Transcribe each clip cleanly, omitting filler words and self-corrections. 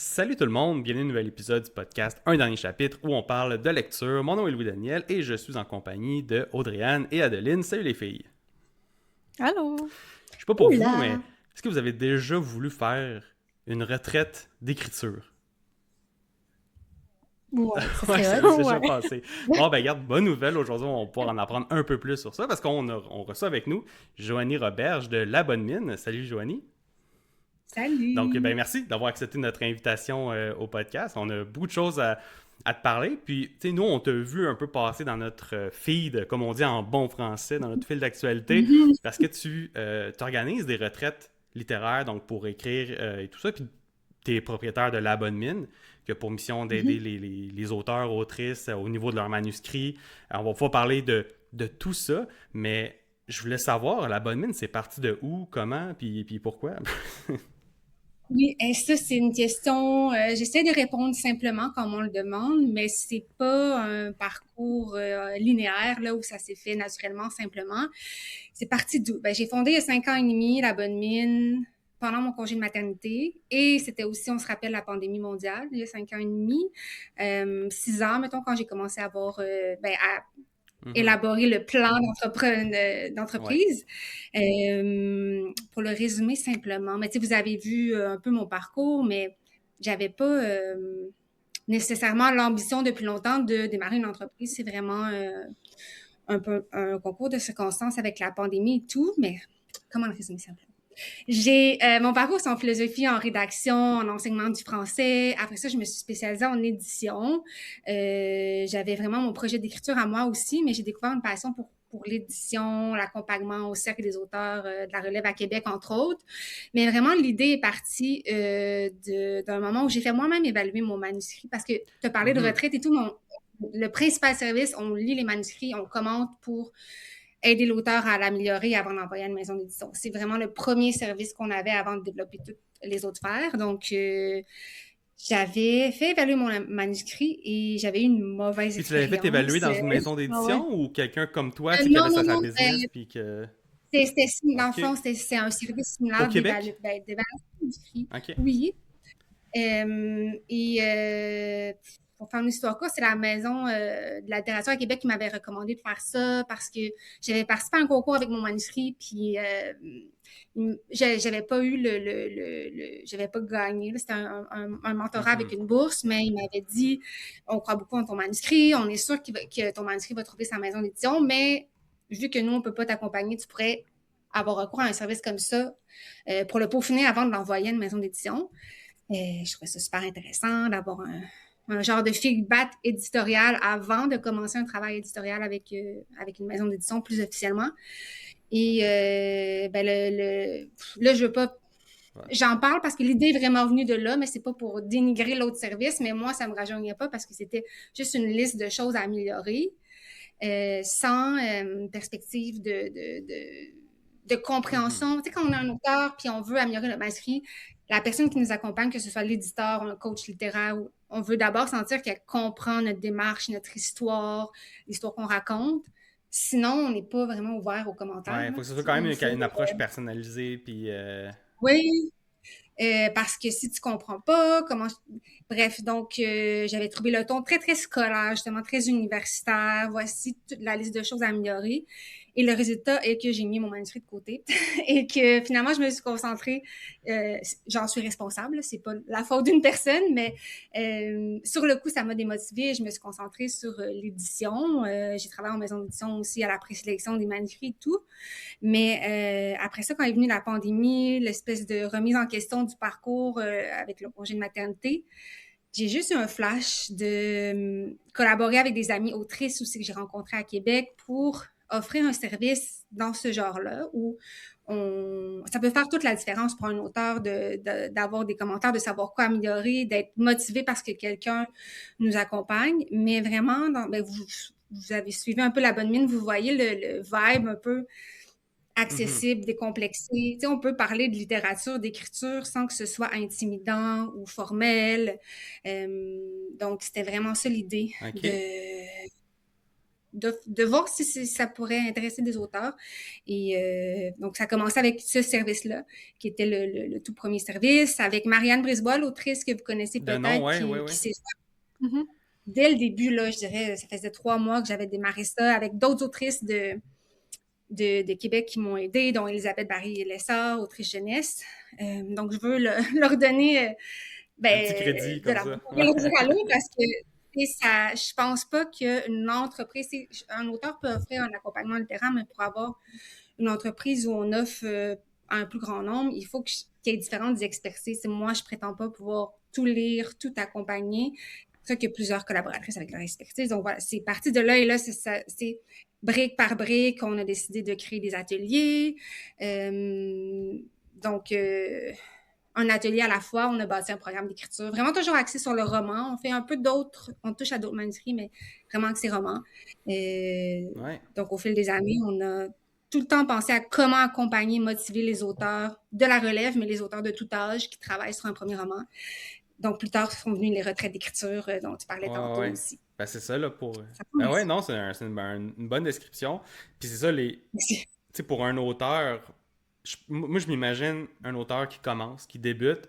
Salut tout le monde, bienvenue à un nouvel épisode du podcast Un dernier chapitre où on parle de lecture. Mon nom est Louis-Daniel et je suis en compagnie de Audrey-Anne et Adeline. Salut les filles! Allô? Je sais pas pour vous, mais Oula! est-ce que vous avez déjà voulu faire une retraite d'écriture? Ouais, ça Ouais, serait ça hot. a déjà Ouais. passé. Bon, ben regarde, bonne nouvelle, aujourd'hui on va pouvoir en apprendre un peu plus sur ça parce on reçoit avec nous Joanie Roberge de La Bonne Mine. Salut Joanie! Donc, ben, Salut! merci d'avoir accepté notre invitation au podcast. On a beaucoup de choses à te parler. Puis, tu sais, nous, on t'a vu un peu passer dans notre feed, comme on dit en bon français, dans notre fil d'actualité, Mhm. parce que tu organises des retraites littéraires, donc pour écrire et tout ça. Puis, tu es propriétaire de La Bonne Mine, qui a pour mission d'aider Mhm. les auteurs, autrices au niveau de leurs manuscrits. Alors, on va pouvoir parler de tout ça, mais je voulais savoir, La Bonne Mine, c'est parti de où, comment, puis pourquoi? Oui, ça, c'est une question. J'essaie de répondre simplement comme on le demande, mais c'est pas un parcours linéaire là où ça s'est fait naturellement, simplement. C'est parti d'où? Ben, j'ai fondé il y a 5 ans et demi la Bonne Mine pendant mon congé de maternité, et c'était aussi, on se rappelle, la pandémie mondiale il y a 5 ans et demi. 6 ans, mettons, quand j'ai commencé à avoir, à Mhm. élaborer le plan Ouais. d'entreprise. Pour le résumer simplement, mais tu sais, vous avez vu un peu mon parcours, mais j'avais pas nécessairement l'ambition depuis longtemps de démarrer une entreprise. C'est vraiment un peu un concours de circonstances avec la pandémie et tout, mais comment le résumer simplement? J'ai mon parcours, c'est en philosophie, en rédaction, en enseignement du français. Après ça, je me suis spécialisée en édition. J'avais vraiment mon projet d'écriture à moi aussi, mais j'ai découvert une passion pour l'édition, l'accompagnement au Cercle des auteurs de la relève à Québec, entre autres. Mais vraiment, l'idée est partie d'un moment où j'ai fait moi-même évaluer mon manuscrit, parce que tu as parlé de Mhm. retraite et tout, le principal service, on lit les manuscrits, on commente pour aider l'auteur à l'améliorer avant d'envoyer à une maison d'édition. C'est vraiment le premier service qu'on avait avant de développer toutes les autres sphères. Donc, j'avais fait évaluer mon manuscrit et j'avais eu une mauvaise Puis tu l'avais fait évaluer expérience. dans une maison Ah ouais. d'édition ou quelqu'un comme toi, tu sais, qui Non, avait non, sa non. business, puis que... Dans le OK. fond, c'est un service Au similaire Québec? d'évaluation de manuscrit. OK. Oui. Pour faire une histoire courte, c'est la maison de la littérature à Québec qui m'avait recommandé de faire ça parce que j'avais participé à un concours avec mon manuscrit, puis j'avais pas eu j'avais pas gagné. C'était un mentorat avec Mhm. une bourse, mais il m'avait dit, on croit beaucoup en ton manuscrit, on est sûr que ton manuscrit va trouver sa maison d'édition, mais vu que nous, on peut pas t'accompagner, tu pourrais avoir recours à un service comme ça pour le peaufiner avant de l'envoyer à une maison d'édition. Et je trouvais ça super intéressant d'avoir un genre de feedback éditorial avant de commencer un travail éditorial avec une maison d'édition plus officiellement. Et là, je veux pas. Ouais. J'en parle parce que l'idée est vraiment venue de là, mais c'est pas pour dénigrer l'autre service. Mais moi, ça me rajeunissait pas parce que c'était juste une liste de choses à améliorer sans perspective de Mhm. compréhension. Tu sais, quand on a un auteur puis on veut améliorer le manuscrit, la personne qui nous accompagne, que ce soit l'éditeur, un coach littéraire, on veut d'abord sentir qu'elle comprend notre démarche, notre histoire, l'histoire qu'on raconte. Sinon, on n'est pas vraiment ouvert aux commentaires. Ouais, il Là. faut que ce soit quand même Il faut. une approche personnalisée, puis... Oui, parce que si tu comprends pas comment bref, donc j'avais trouvé le ton très très scolaire, justement très universitaire. Voici toute la liste de choses à améliorer, et le résultat est que j'ai mis mon manuscrit de côté et que finalement je me suis concentrée, j'en suis responsable, c'est pas la faute d'une personne, mais sur le coup ça m'a démotivée et je me suis concentrée sur l'édition. J'ai travaillé en maison d'édition aussi à la présélection des manuscrits et tout. Mais après ça, quand est venue la pandémie, l'espèce de remise en question du parcours avec le congé de maternité, j'ai juste eu un flash de collaborer avec des amis autrices aussi que j'ai rencontrés à Québec pour offrir un service dans ce genre-là où ça peut faire toute la différence pour un auteur d'avoir des commentaires, de savoir quoi améliorer, d'être motivé parce que quelqu'un nous accompagne. Mais vraiment, vous avez suivi un peu la bonne mine, vous voyez le vibe un peu mhm. accessible, décomplexé. Tu sais, on peut parler de littérature, d'écriture sans que ce soit intimidant ou formel. Donc, c'était vraiment ça l'idée OK. de... de voir si ça pourrait intéresser des auteurs. Et donc, ça a commencé avec ce service-là, qui était le tout premier service, avec Marianne Brisebois, l'autrice que vous connaissez De nom, peut-être, ouais, ouais, qui ouais. s'est Mhm. dès le début, là, je dirais, ça faisait 3 mois que j'avais démarré ça avec d'autres autrices de Québec qui m'ont aidée, dont Elisabeth Barry-Lessard, autrice jeunesse. Donc, je veux leur donner Un petit crédit de comme la ça. leur dire allô parce que ça, je pense pas qu'une entreprise, un auteur peut offrir un accompagnement littéraire, mais pour avoir une entreprise où on offre à un plus grand nombre, il faut qu'il y ait différentes expertises. Moi, je prétends pas pouvoir tout lire, tout accompagner. C'est pour ça qu'il y a plusieurs collaboratrices avec leur expertise. Donc voilà, c'est parti de là et là, c'est brique par brique, on a décidé de créer des ateliers. Donc, un atelier à la fois, on a bâti un programme d'écriture, vraiment toujours axé sur le roman. On fait un peu d'autres, on touche à d'autres manuscrits, mais vraiment axé roman. Ouais. Donc, au fil des années, on a tout le temps pensé à comment accompagner, motiver les auteurs de la relève, mais les auteurs de tout âge qui travaillent sur un premier roman. Donc, plus tard, sont venues les retraites d'écriture dont tu parlais Ouais, tantôt ouais. aussi. Ben, c'est ça, là, pour... Ça Ben ouais, commence. non, c'est une bonne description. Puis c'est ça, tu sais, pour un auteur, moi, je m'imagine un auteur qui commence, qui débute.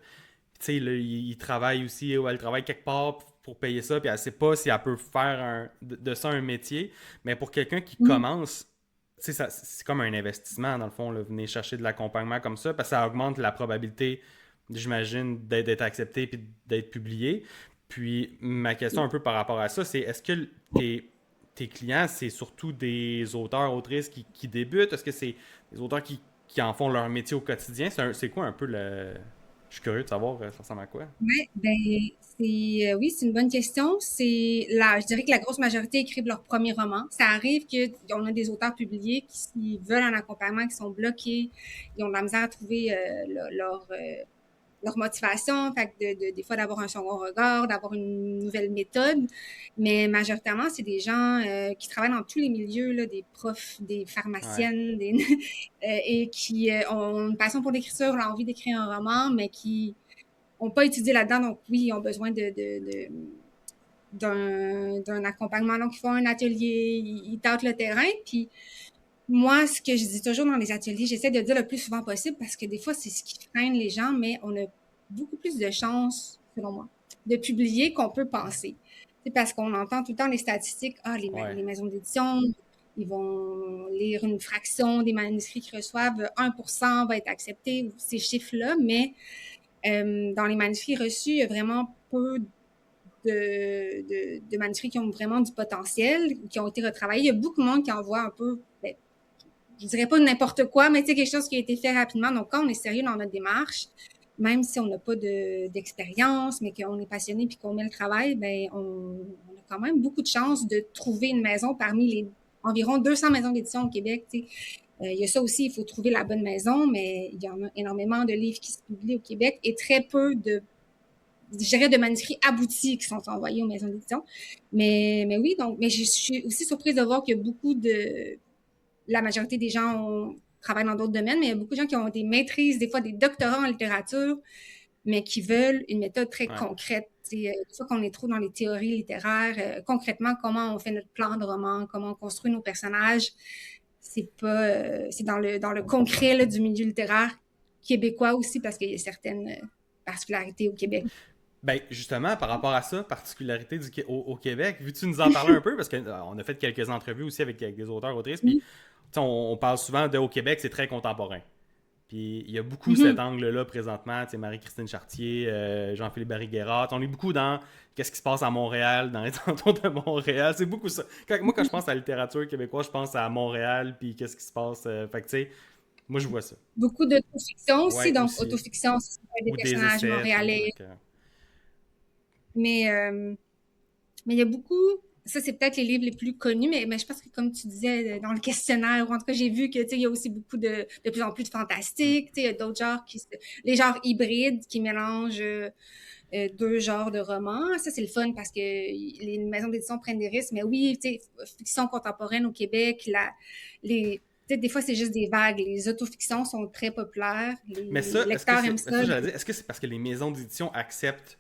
Tu sais, là, il travaille aussi, ou elle travaille quelque part pour payer ça, puis elle sait pas si elle peut faire de ça un métier. Mais pour quelqu'un qui commence, tu sais, c'est comme un investissement, dans le fond, là, venir chercher de l'accompagnement comme ça, parce que ça augmente la probabilité, j'imagine, d'être accepté puis d'être publié. Puis ma question un peu par rapport à ça, c'est est-ce que tes clients, c'est surtout des auteurs, autrices qui débutent? Est-ce que c'est des auteurs qui en font leur métier au quotidien? C'est quoi un peu le... Je suis curieux de savoir, ça ressemble à quoi? Ouais, ben, oui, c'est une bonne question. Je dirais que la grosse majorité écrivent leur premier roman. Ça arrive qu'on a des auteurs publiés qui veulent un accompagnement, qui sont bloqués, ils ont de la misère à trouver leur motivation, fait que des fois d'avoir un second regard, d'avoir une nouvelle méthode. Mais majoritairement, c'est des gens qui travaillent dans tous les milieux, là, des profs, des Ouais. pharmaciennes, et qui ont une passion pour l'écriture, ont envie d'écrire un roman, mais qui n'ont pas étudié là-dedans. Donc oui, ils ont besoin d'un accompagnement. Donc, ils font un atelier, ils tâtent le terrain. Puis moi, ce que je dis toujours dans les ateliers, j'essaie de dire le plus souvent possible parce que des fois, c'est ce qui freine les gens, mais on a beaucoup plus de chances, selon moi, de publier qu'on peut penser. C'est parce qu'on entend tout le temps les statistiques, Ouais. les maisons d'édition, ils vont lire une fraction des manuscrits qu'ils reçoivent, 1% va être accepté, ces chiffres-là, mais dans les manuscrits reçus, il y a vraiment peu de manuscrits qui ont vraiment du potentiel, qui ont été retravaillés. Il y a beaucoup de monde qui envoie un peu, je dirais pas n'importe quoi, mais quelque chose qui a été fait rapidement. Donc, quand on est sérieux dans notre démarche, même si on n'a pas d'expérience, mais qu'on est passionné puis qu'on met le travail, ben on a quand même beaucoup de chances de trouver une maison parmi les environ 200 maisons d'édition au Québec. Il y a ça aussi, il faut trouver la bonne maison, mais il y en a énormément de livres qui se publient au Québec et très peu je dirais, de manuscrits aboutis qui sont envoyés aux maisons d'édition. Mais oui, donc, mais je suis aussi surprise de voir qu'il y a la majorité des gens travaillent dans d'autres domaines, mais il y a beaucoup de gens qui ont des maîtrises, des fois des doctorats en littérature, mais qui veulent une méthode très Ouais. concrète. Des fois qu'on est trop dans les théories littéraires, concrètement, comment on fait notre plan de roman, comment on construit nos personnages, c'est pas, c'est dans le concret là, du milieu littéraire québécois aussi, parce qu'il y a certaines particularités au Québec. Ben, justement, par rapport à ça, particularité au Québec, vu que tu nous en parlais un peu, parce qu'on a fait quelques entrevues aussi avec des auteurs, autrices, puis on parle souvent de au Québec, c'est très contemporain. Puis il y a beaucoup cet Mm-hmm. angle-là présentement, tu sais, Marie-Christine Chartier, Jean-Philippe Barry-Guérat, on est beaucoup dans qu'est-ce qui se passe à Montréal, dans les cantons de Montréal, c'est beaucoup ça. Quand je pense à la littérature québécoise, je pense à Montréal, puis qu'est-ce qui se passe, fait que tu sais, moi je vois ça. Beaucoup d'autofiction aussi, Ouais, donc aussi. autofiction, c'est des Ou des personnages essais, tu sais, montréalais. fait que... Mais, euh, mais il y a beaucoup, ça c'est peut-être les livres les plus connus, mais je pense que comme tu disais dans le questionnaire, ou en tout cas j'ai vu que il y a aussi beaucoup de plus en plus de Mm. fantastique, il y a d'autres genres les genres hybrides qui mélangent deux genres de romans. Ça c'est le fun parce que les maisons d'édition prennent des risques, mais oui, fiction contemporaine au Québec, des fois, c'est juste des vagues. Les autofictions sont très populaires. Mais Les ça, lecteurs aiment ça ça. j'allais dire, est-ce que c'est parce que les maisons d'édition acceptent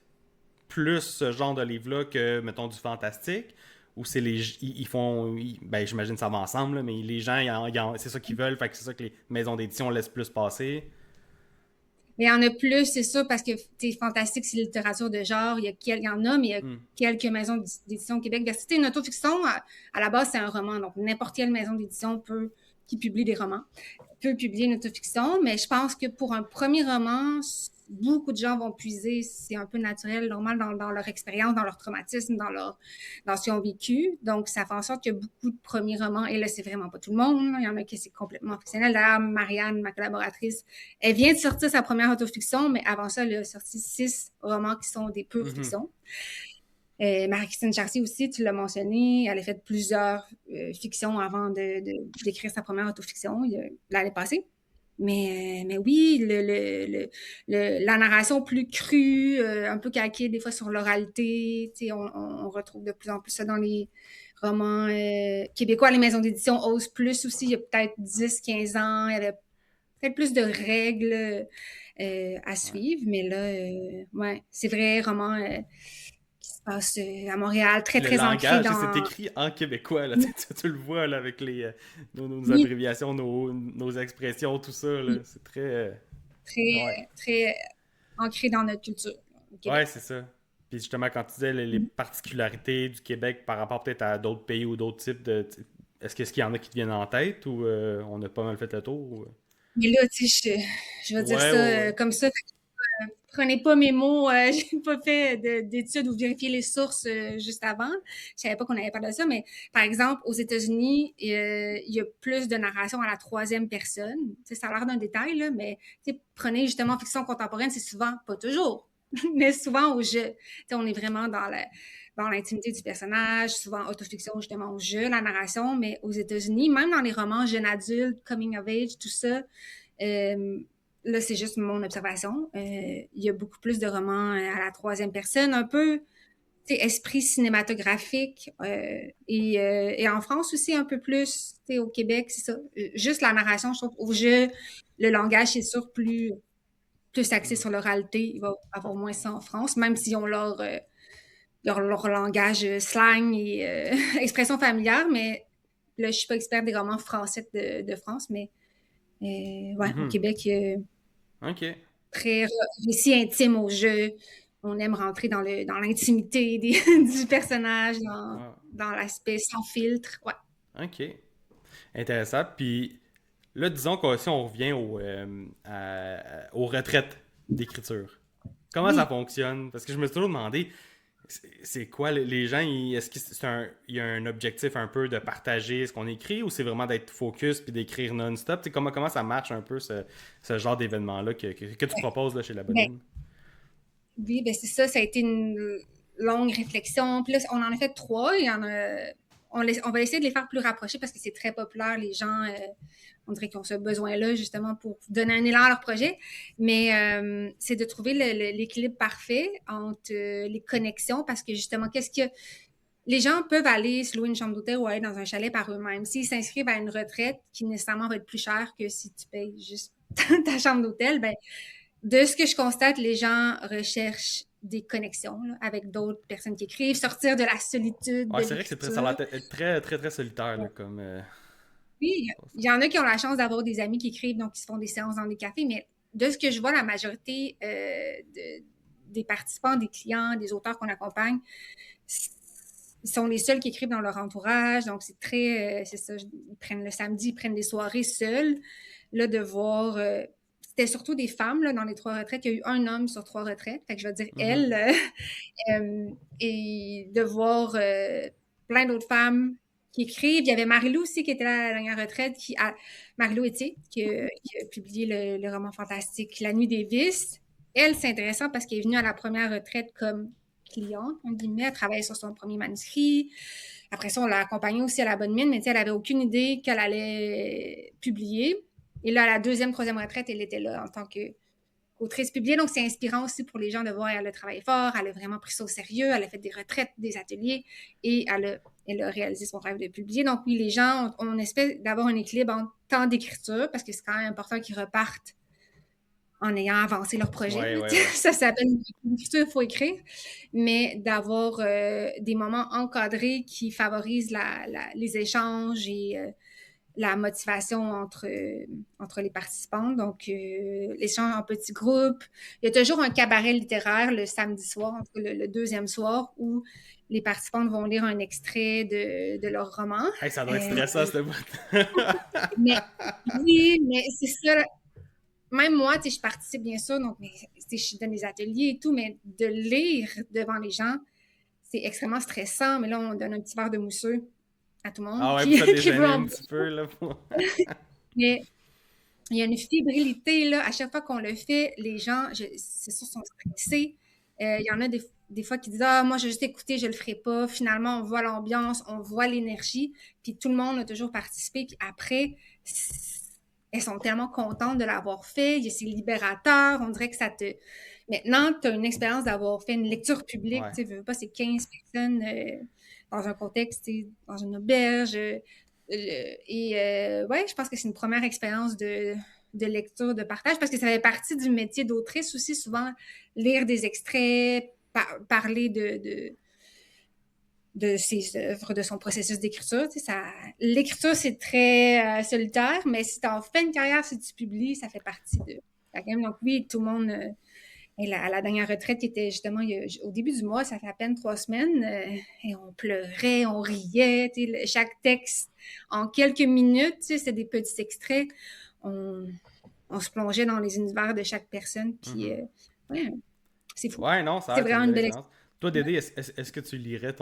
plus ce genre de livre-là que, mettons, du fantastique? ou c'est ils font, ben j'imagine que ça va ensemble, là, mais les gens, c'est ça qu'ils veulent, fait que c'est ça que les maisons d'édition laissent plus passer. Mais il y en a plus, c'est ça, parce que c'est fantastique, c'est littérature de genre. Il y en a, mais il y a quelques maisons d'édition au Québec. Parce que une autofiction, à la base, c'est un roman. Donc, n'importe quelle maison d'édition qui publie des romans peut publier une autofiction. Mais je pense que pour un premier roman, beaucoup de gens vont puiser, c'est un peu naturel, normal, dans leur expérience, dans leur traumatisme, dans ce qu'ils ont vécu. Donc, ça fait en sorte que beaucoup de premiers romans, et là, c'est vraiment pas tout le monde, là, il y en a qui c'est complètement fictionnel. D'ailleurs, Marianne, ma collaboratrice, elle vient de sortir sa première autofiction, mais avant ça, elle a sorti 6 romans qui sont des pures fictions. Marie-Christine Chartier aussi, tu l'as mentionné, elle a fait plusieurs fictions avant d'écrire sa première autofiction l'année passée. Mais oui, la narration plus crue, un peu calquée des fois sur l'oralité, on retrouve de plus en plus ça dans les romans québécois. Les maisons d'édition osent plus aussi, il y a peut-être 10-15 ans, il y avait peut-être plus de règles à suivre, mais là, ouais, c'est vrai, roman qui se passe à Montréal, très, Le très ancré langage, dans... c'est écrit en québécois, là, tu le vois là, avec nos Oui, abréviations, nos expressions, tout ça, là, oui, c'est très... très, ouais. très ancré dans notre culture au Ouais, Québec. c'est ça. Puis justement, quand tu disais les particularités du Québec par rapport peut-être à d'autres pays ou d'autres types de... Est-ce qu'il y en a qui te viennent en tête ou on a pas mal fait le tour? Mais là, tu sais, je vais dire Ouais, ça ouais, ouais. comme ça. Prenez pas mes mots. J'ai pas fait d'études ou vérifié les sources juste avant. Je savais pas qu'on avait parlé de ça, mais par exemple, aux États-Unis, il y a plus de narration à la troisième personne. Tu sais, ça a l'air d'un détail, là, mais prenez justement fiction contemporaine, c'est souvent, pas toujours, mais souvent au jeu. Tu sais, on est vraiment dans l'intimité du personnage, souvent autofiction justement au jeu, la narration, mais aux États-Unis, même dans les romans jeunes adultes, coming of age, tout ça, euh, là, c'est juste mon observation. Il y a beaucoup plus de romans à la troisième personne, un peu esprit cinématographique. Et en France aussi, un peu plus. Au Québec, c'est ça. Juste la narration, je trouve, au jeu, le langage, c'est sûr, plus axé sur l'oralité. Il va avoir moins ça en France, même s'ils ont leur langage slang et expression familière. Mais là, je suis pas experte des romans français de France, mais ouais, au Mhm. Québec, OK. très récit intime au jeu. On aime rentrer dans l'intimité du personnage, Ah, dans l'aspect sans filtre. Ouais. OK. Intéressant. Puis là, disons que si on revient aux retraites d'écriture, comment ça Oui. fonctionne? Parce que je me suis toujours demandé, c'est quoi les gens, est-ce qu'il y a un objectif un peu de partager ce qu'on écrit ou c'est vraiment d'être focus puis d'écrire non-stop? Tu sais, comment ça marche un peu ce genre d'événement-là que tu proposes là, chez La Ben, Bonine? oui, ben c'est ça. Ça a été une longue réflexion. Puis là, on en a fait 3. Il y en a, on va essayer de les faire plus rapprochés parce que c'est très populaire. Les gens, on dirait qu'ils ont ce besoin-là justement pour donner un élan à leur projet. Mais c'est de trouver l'équilibre parfait entre les connexions parce que justement, qu'est-ce que les gens peuvent aller se louer une chambre d'hôtel ou aller dans un chalet par eux-mêmes. S'ils s'inscrivent à une retraite qui nécessairement va être plus chère que si tu payes juste ta chambre d'hôtel, ben de ce que je constate, les gens recherchent des connexions là, avec d'autres personnes qui écrivent, sortir de la solitude Ouais, de c'est vrai que ça a l'écriture. l'air être très, très, très solitaire là, comme. Oui, il y en a qui ont la chance d'avoir des amis qui écrivent, donc qui se font des séances dans des cafés, mais de ce que je vois, la majorité des participants, des clients, des auteurs qu'on accompagne, ils sont les seuls qui écrivent dans leur entourage, donc c'est très, c'est ça, ils prennent le samedi, ils prennent des soirées seuls. Là, de voir, c'était surtout des femmes là, dans les 3 retraites. Il y a eu un homme sur 3 retraites, fait que je vais dire Mhm. elle, et de voir plein d'autres femmes qui écrivent. Il y avait Marie-Lou aussi qui était là à la dernière retraite, Marie-Lou Etier, qui a publié le roman fantastique La Nuit des Vices. Elle, c'est intéressant parce qu'elle est venue à la première retraite comme cliente, en guillemets, elle travaillait sur son premier manuscrit. Après ça, on l'a accompagnée aussi à la bonne mine, mais elle avait aucune idée qu'elle allait publier. Et là, à la deuxième, troisième retraite, elle était là en tant qu'autrice publiée. Donc, c'est inspirant aussi pour les gens de voir, elle a travaillé fort, elle a vraiment pris ça au sérieux, elle a fait des retraites, des ateliers et elle a réalisé son rêve de publier. Donc, oui, les gens, on espère d'avoir un équilibre en temps d'écriture parce que c'est quand même important qu'ils repartent en ayant avancé leur projet. Ouais, Là, ouais, ouais. ça s'appelle une écriture, il faut écrire, mais d'avoir des moments encadrés qui favorisent les échanges et la motivation entre les participants. Donc, l'échange en petits groupes. Il y a toujours un cabaret littéraire le samedi soir, en tout cas le deuxième soir, où les participantes vont lire un extrait de leur roman. Hey, ça doit être stressant, cette boîte. Mais oui, mais c'est ça. Même moi, tu sais, je participe bien sûr, donc je donne des ateliers et tout, mais de lire devant les gens, c'est extrêmement stressant. Mais là, on donne un petit verre de mousseux à tout le monde Ah ouais, puis ça qui veut déjeunait en un boire. petit peu, là. Mais il y a une fébrilité, là. À chaque fois qu'on le fait, les gens, c'est sûr, sont stressés. Il y en a des fois qui disent ah, moi, je vais juste écouter, je le ferai pas. Finalement, on voit l'ambiance, on voit l'énergie, puis tout le monde a toujours participé. Puis après, elles sont tellement contentes de l'avoir fait. C'est libérateur. On dirait que ça te. Maintenant, tu as une expérience d'avoir fait une lecture publique. Ouais. Tu sais, pas, c'est 15 personnes dans un contexte, dans une auberge. Ouais, je pense que c'est une première expérience de lecture, de partage, parce que ça fait partie du métier d'autrice aussi, souvent lire des extraits, parler de ses œuvres, de son processus d'écriture. Tu sais, l'écriture, c'est très solitaire, mais si tu en fais une carrière, si tu publies, ça fait partie de la game. Donc oui, tout le monde... et à la dernière retraite, qui était justement au début du mois, ça fait à peine 3 semaines, et on pleurait, on riait, tu sais, chaque texte, en quelques minutes, tu sais, c'est des petits extraits, on se plongeait dans les univers de chaque personne, puis ouais, c'est fou. Ouais, non, ça a C'est l'air vraiment une une belle belle expérience. expérience. Toi, Dédé, est-ce que tu lirais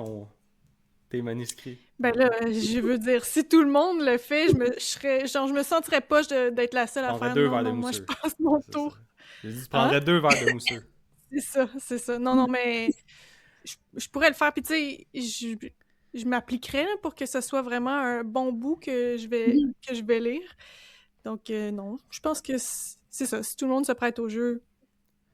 tes manuscrits? Ben là, je veux dire, si tout le monde le fait, je me sentirais pas d'être la Tu seule à prendrais faire deux non, verres de non, moi je mousseux. passe mon C'est ça. tour. J'ai dit, tu Hein? prendrais 2 verres de mousseux. C'est ça, c'est ça. Non, non, mais je pourrais le faire, puis tu sais, je m'appliquerais là, pour que ce soit vraiment un bon bout que je vais lire. Donc non, je pense que c'est ça. Si tout le monde se prête au jeu,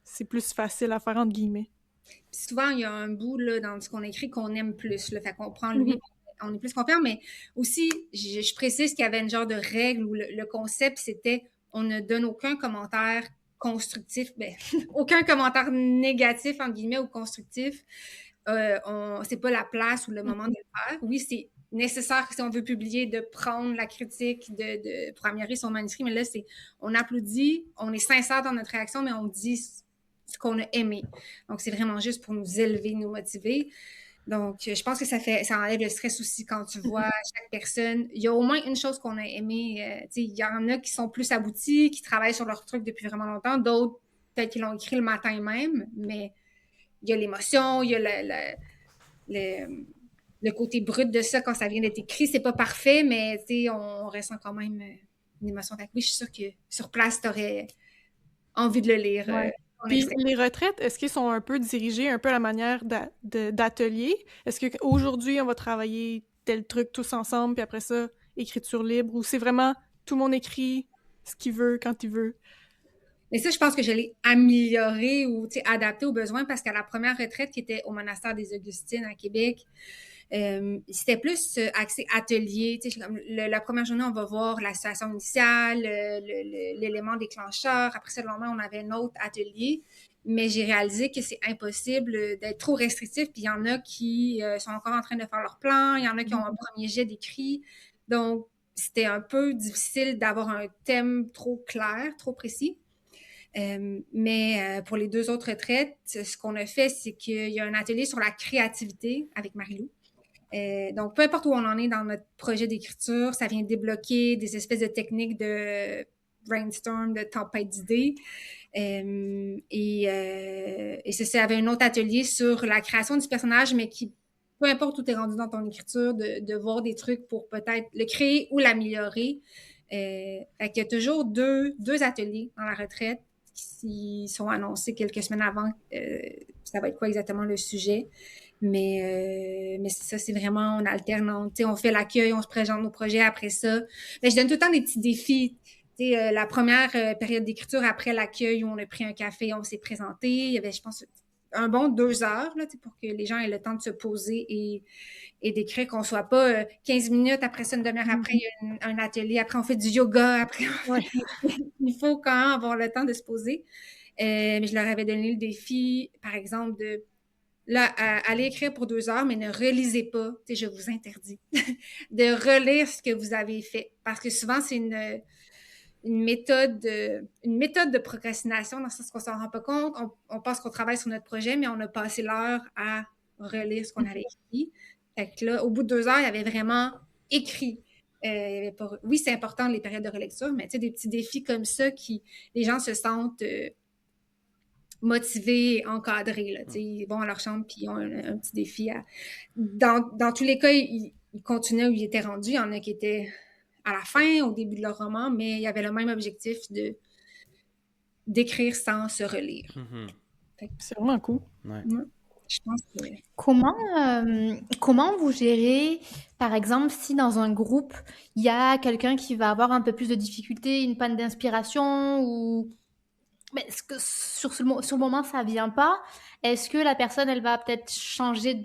c'est plus facile à faire entre guillemets. Puis souvent, il y a un bout là, dans ce qu'on écrit qu'on aime plus. Là, fait qu'on prend lui, Mhm. on est plus confiant, mais aussi, je précise qu'il y avait une genre de règle où le concept, c'était on ne donne aucun commentaire constructif, ben, aucun commentaire négatif, en guillemets, ou constructif. C'est pas la place ou le moment de le faire. Oui, c'est nécessaire si on veut publier de prendre la critique pour améliorer son manuscrit, mais là, on applaudit, on est sincère dans notre réaction, mais on dit ce qu'on a aimé. Donc, c'est vraiment juste pour nous élever, nous motiver. Donc, je pense que ça enlève le stress aussi quand tu vois chaque personne. Il y a au moins une chose qu'on a aimé. Il y en a qui sont plus aboutis, qui travaillent sur leur truc depuis vraiment longtemps. D'autres, peut-être qu'ils l'ont écrit le matin même, mais il y a l'émotion, il y a le côté brut de ça quand ça vient d'être écrit. C'est pas parfait, mais on ressent quand même une émotion. Fait que oui, je suis sûre que sur place, tu aurais envie de le lire. Ouais. Puis les retraites, est-ce qu'ils sont un peu dirigés un peu à la manière d'atelier? Est-ce qu'aujourd'hui, on va travailler tel truc tous ensemble, puis après ça, écriture libre, ou c'est vraiment tout le monde écrit ce qu'il veut quand il veut? Mais ça, je pense que je l'ai amélioré ou adapté aux besoins parce qu'à la première retraite qui était au monastère des Augustines à Québec, c'était plus axé atelier. Comme la première journée, on va voir la situation initiale, l'élément déclencheur. Après ça, le lendemain, on avait un autre atelier. Mais j'ai réalisé que c'est impossible d'être trop restrictif. Puis il y en a qui sont encore en train de faire leur plan. Il y en a qui ont un premier jet d'écrit. Donc, c'était un peu difficile d'avoir un thème trop clair, trop précis. Mais pour les 2 autres retraites, ce qu'on a fait, c'est qu'il y a un atelier sur la créativité avec Marie-Lou. Donc, peu importe où on en est dans notre projet d'écriture, ça vient débloquer des espèces de techniques de brainstorm, de tempête d'idées. Et c'est ça, il y avait un autre atelier sur la création du personnage, mais qui, peu importe où tu es rendu dans ton écriture, de voir des trucs pour peut-être le créer ou l'améliorer. Fait qu'il y a toujours deux ateliers dans la retraite qui sont annoncés quelques semaines avant. Ça va être quoi exactement le sujet. Mais c'est ça, c'est vraiment, on alterne. On fait l'accueil, on se présente nos projets après ça. Mais je donne tout le temps des petits défis. La première période d'écriture après l'accueil où on a pris un café, on s'est présenté. Il y avait, je pense, un bon 2 heures là, pour que les gens aient le temps de se poser et d'écrire, qu'on soit pas 15 minutes, après ça, une demi-heure après, il y a un atelier, après on fait du yoga, après il faut quand même avoir le temps de se poser. Mais je leur avais donné le défi, par exemple, de là, allez écrire pour 2 heures, mais ne relisez pas, je vous interdis, de relire ce que vous avez fait. Parce que souvent, c'est une méthode de procrastination, dans le sens qu'on s'en rend pas compte. On pense qu'on travaille sur notre projet, mais on a passé l'heure à relire ce qu'on avait écrit. Fait que là, au bout de 2 heures, il y avait vraiment écrit. Il y avait pas... Oui, c'est important les périodes de relecture, mais des petits défis comme ça les gens se sentent motivés, encadrés. Là, ils vont à leur chambre puis ils ont un petit défi. Dans tous les cas, ils continuaient où ils étaient rendus. Il y en a qui étaient à la fin, au début de leur roman, mais il y avait le même objectif d'écrire sans se relire. C'est vraiment cool. Ouais. Je pense que... Comment vous gérez, par exemple, si dans un groupe, il y a quelqu'un qui va avoir un peu plus de difficultés, une panne d'inspiration, ou mais est-ce que sur le moment, ça vient pas? Est-ce que la personne, elle va peut-être changer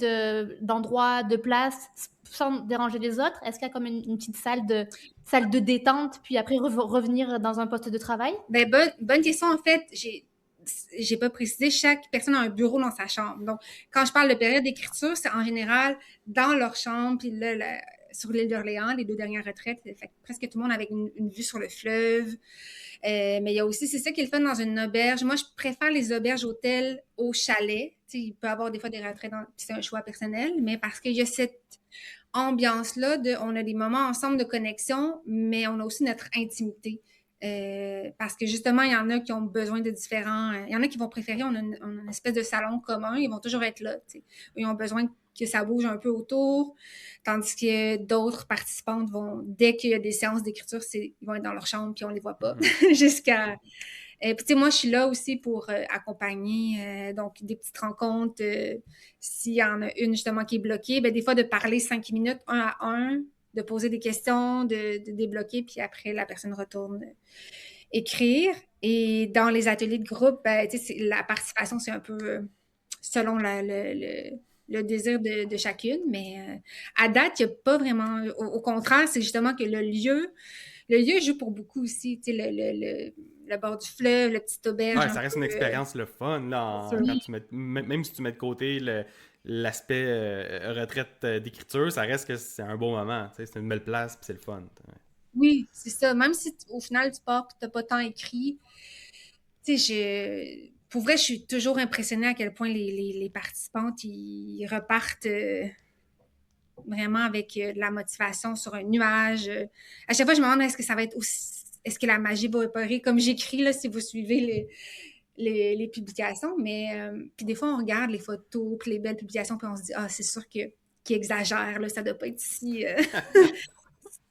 d'endroit, de place, sans déranger les autres? Est-ce qu'il y a comme une petite salle de détente, puis après revenir dans un poste de travail? Ben, bonne question. En fait, j'ai pas précisé, chaque personne a un bureau dans sa chambre. Donc, quand je parle de période d'écriture, c'est en général dans leur chambre, puis là, sur l'île d'Orléans, les 2 dernières retraites, fait presque tout le monde avec une vue sur le fleuve. Mais il y a aussi, c'est ça qui est le fun dans une auberge. Moi, je préfère les auberges hôtels au chalet. T'sais, il peut y avoir des fois des retraites, c'est un choix personnel, mais parce qu'il y a cette ambiance-là, on a des moments ensemble de connexion, mais on a aussi notre intimité. Parce que justement, il y en a qui ont besoin de différents... il y en a qui vont préférer, on a une espèce de salon commun, ils vont toujours être là. T'sais. Ils ont besoin que ça bouge un peu autour, tandis que d'autres participantes vont, dès qu'il y a des séances d'écriture, ils vont être dans leur chambre puis on les voit pas jusqu'à... Puis tu sais, moi, je suis là aussi pour accompagner, donc des petites rencontres. S'il y en a une justement qui est bloquée, ben des fois de parler 5 minutes, un à un, de poser des questions, de débloquer, puis après, la personne retourne écrire. Et dans les ateliers de groupe, ben, tu sais, la participation, c'est un peu selon le désir de chacune, mais à date, il n'y a pas vraiment... Au contraire, c'est justement que le lieu joue pour beaucoup aussi, tu sais, le bord du fleuve, le petit auberge. Ouais, ça reste une expérience le fun, là, quand même si tu mets de côté l'aspect retraite d'écriture, ça reste que c'est un bon moment, tu sais, c'est une belle place, puis c'est le fun. Oui, c'est ça. Même si au final, tu pars et tu n'as pas tant écrit, tu sais, pour vrai, je suis toujours impressionnée à quel point les participantes, ils repartent vraiment avec de la motivation sur un nuage. À chaque fois, je me demande est-ce que ça va être aussi... Est-ce que la magie va opérer comme j'écris, là, si vous suivez les publications. Mais puis des fois, on regarde les photos puis les belles publications puis on se dit « Ah, c'est sûr qu'ils exagèrent, là, ça doit pas être si...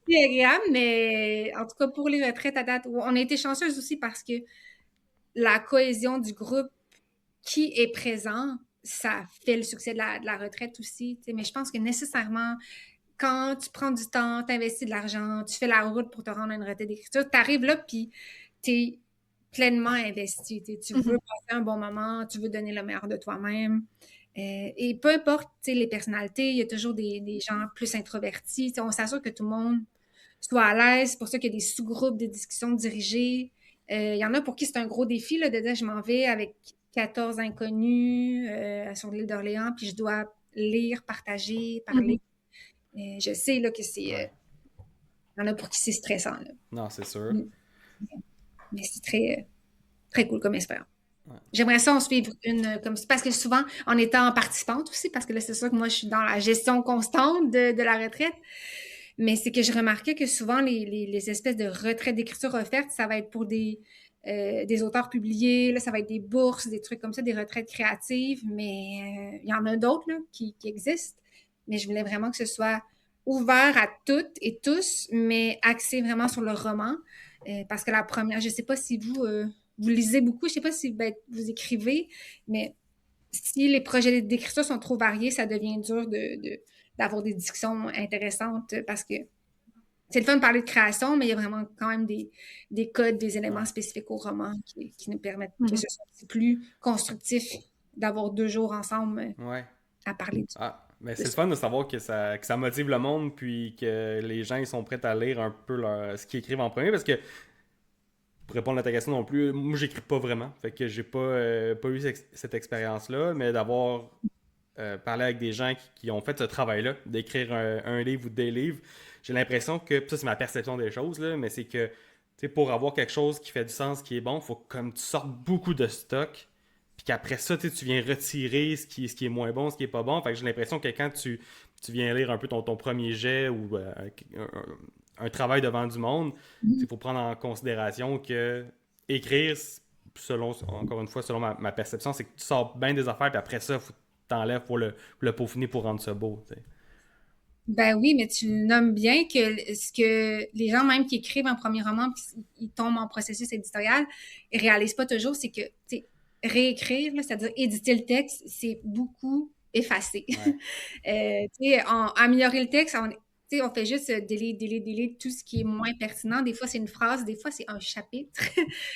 si agréable. » Mais en tout cas, pour les retraites à date, on a été chanceuse aussi parce que la cohésion du groupe qui est présent, ça fait le succès de la retraite aussi. Mais je pense que nécessairement, quand tu prends du temps, tu investis de l'argent, tu fais la route pour te rendre à une retraite d'écriture, tu arrives là, puis tu es pleinement investi. Tu veux passer un bon moment, tu veux donner le meilleur de toi-même. Et peu importe les personnalités, il y a toujours des gens plus introvertis. On s'assure que tout le monde soit à l'aise. C'est pour ça qu'il y a des sous-groupes de discussion dirigés. Il y en a pour qui c'est un gros défi là, de dire je m'en vais avec 14 inconnus sur l'île d'Orléans, puis je dois lire, partager, parler. Je sais là, que c'est... Il y en a pour qui c'est stressant. Là. Non, c'est sûr. Mais c'est très, très cool comme expérience. Ouais. J'aimerais ça en suivre une comme ça, parce que souvent, en étant participante aussi, parce que là, c'est sûr que moi, je suis dans la gestion constante de la retraite, mais c'est que je remarquais que souvent, les espèces de retraites d'écriture offertes, ça va être pour des auteurs publiés, là, ça va être des bourses, des trucs comme ça, des retraites créatives, mais il y en a d'autres là, qui existent. Mais je voulais vraiment que ce soit ouvert à toutes et tous, mais axé vraiment sur le roman. Parce que la première, je ne sais pas si vous lisez beaucoup, je ne sais pas si vous écrivez, mais si les projets d'écriture sont trop variés, ça devient dur d'avoir des discussions intéressantes parce que c'est le fun de parler de création, mais il y a vraiment quand même des codes, des éléments spécifiques au roman qui nous permettent que ce soit plus constructif d'avoir 2 jours ensemble Ouais. à parler Ah, mais c'est le fun de savoir que ça motive le monde, puis que les gens ils sont prêts à lire un peu ce qu'ils écrivent en premier, parce que, pour répondre à ta question non plus, moi j'écris pas vraiment, fait que j'ai pas eu cette expérience-là, mais d'avoir parlé avec des gens qui ont fait ce travail-là, d'écrire un livre ou des livres, j'ai l'impression que, puis ça c'est ma perception des choses, là, mais c'est que, tu sais, pour avoir quelque chose qui fait du sens, qui est bon, faut comme tu sortes beaucoup de stock, puis qu'après ça, tu viens retirer ce qui est moins bon, ce qui est pas bon. Fait que j'ai l'impression que quand tu viens lire un peu ton premier jet ou un travail devant du monde, il faut prendre en considération que écrire, selon, encore une fois, selon ma perception, c'est que tu sors bien des affaires, puis après ça, il faut que t'enlèves pour le peaufiner pour rendre ça beau. T'sais. Ben oui, mais tu le nommes bien que ce que les gens même qui écrivent un premier roman puis ils tombent en processus éditorial, ils réalisent pas toujours, c'est que tu sais, réécrire, là, c'est-à-dire éditer le texte, c'est beaucoup effacer. Ouais. Tu sais, améliorer le texte, tu sais, on fait juste delete tout ce qui est moins pertinent. Des fois, c'est une phrase, des fois, c'est un chapitre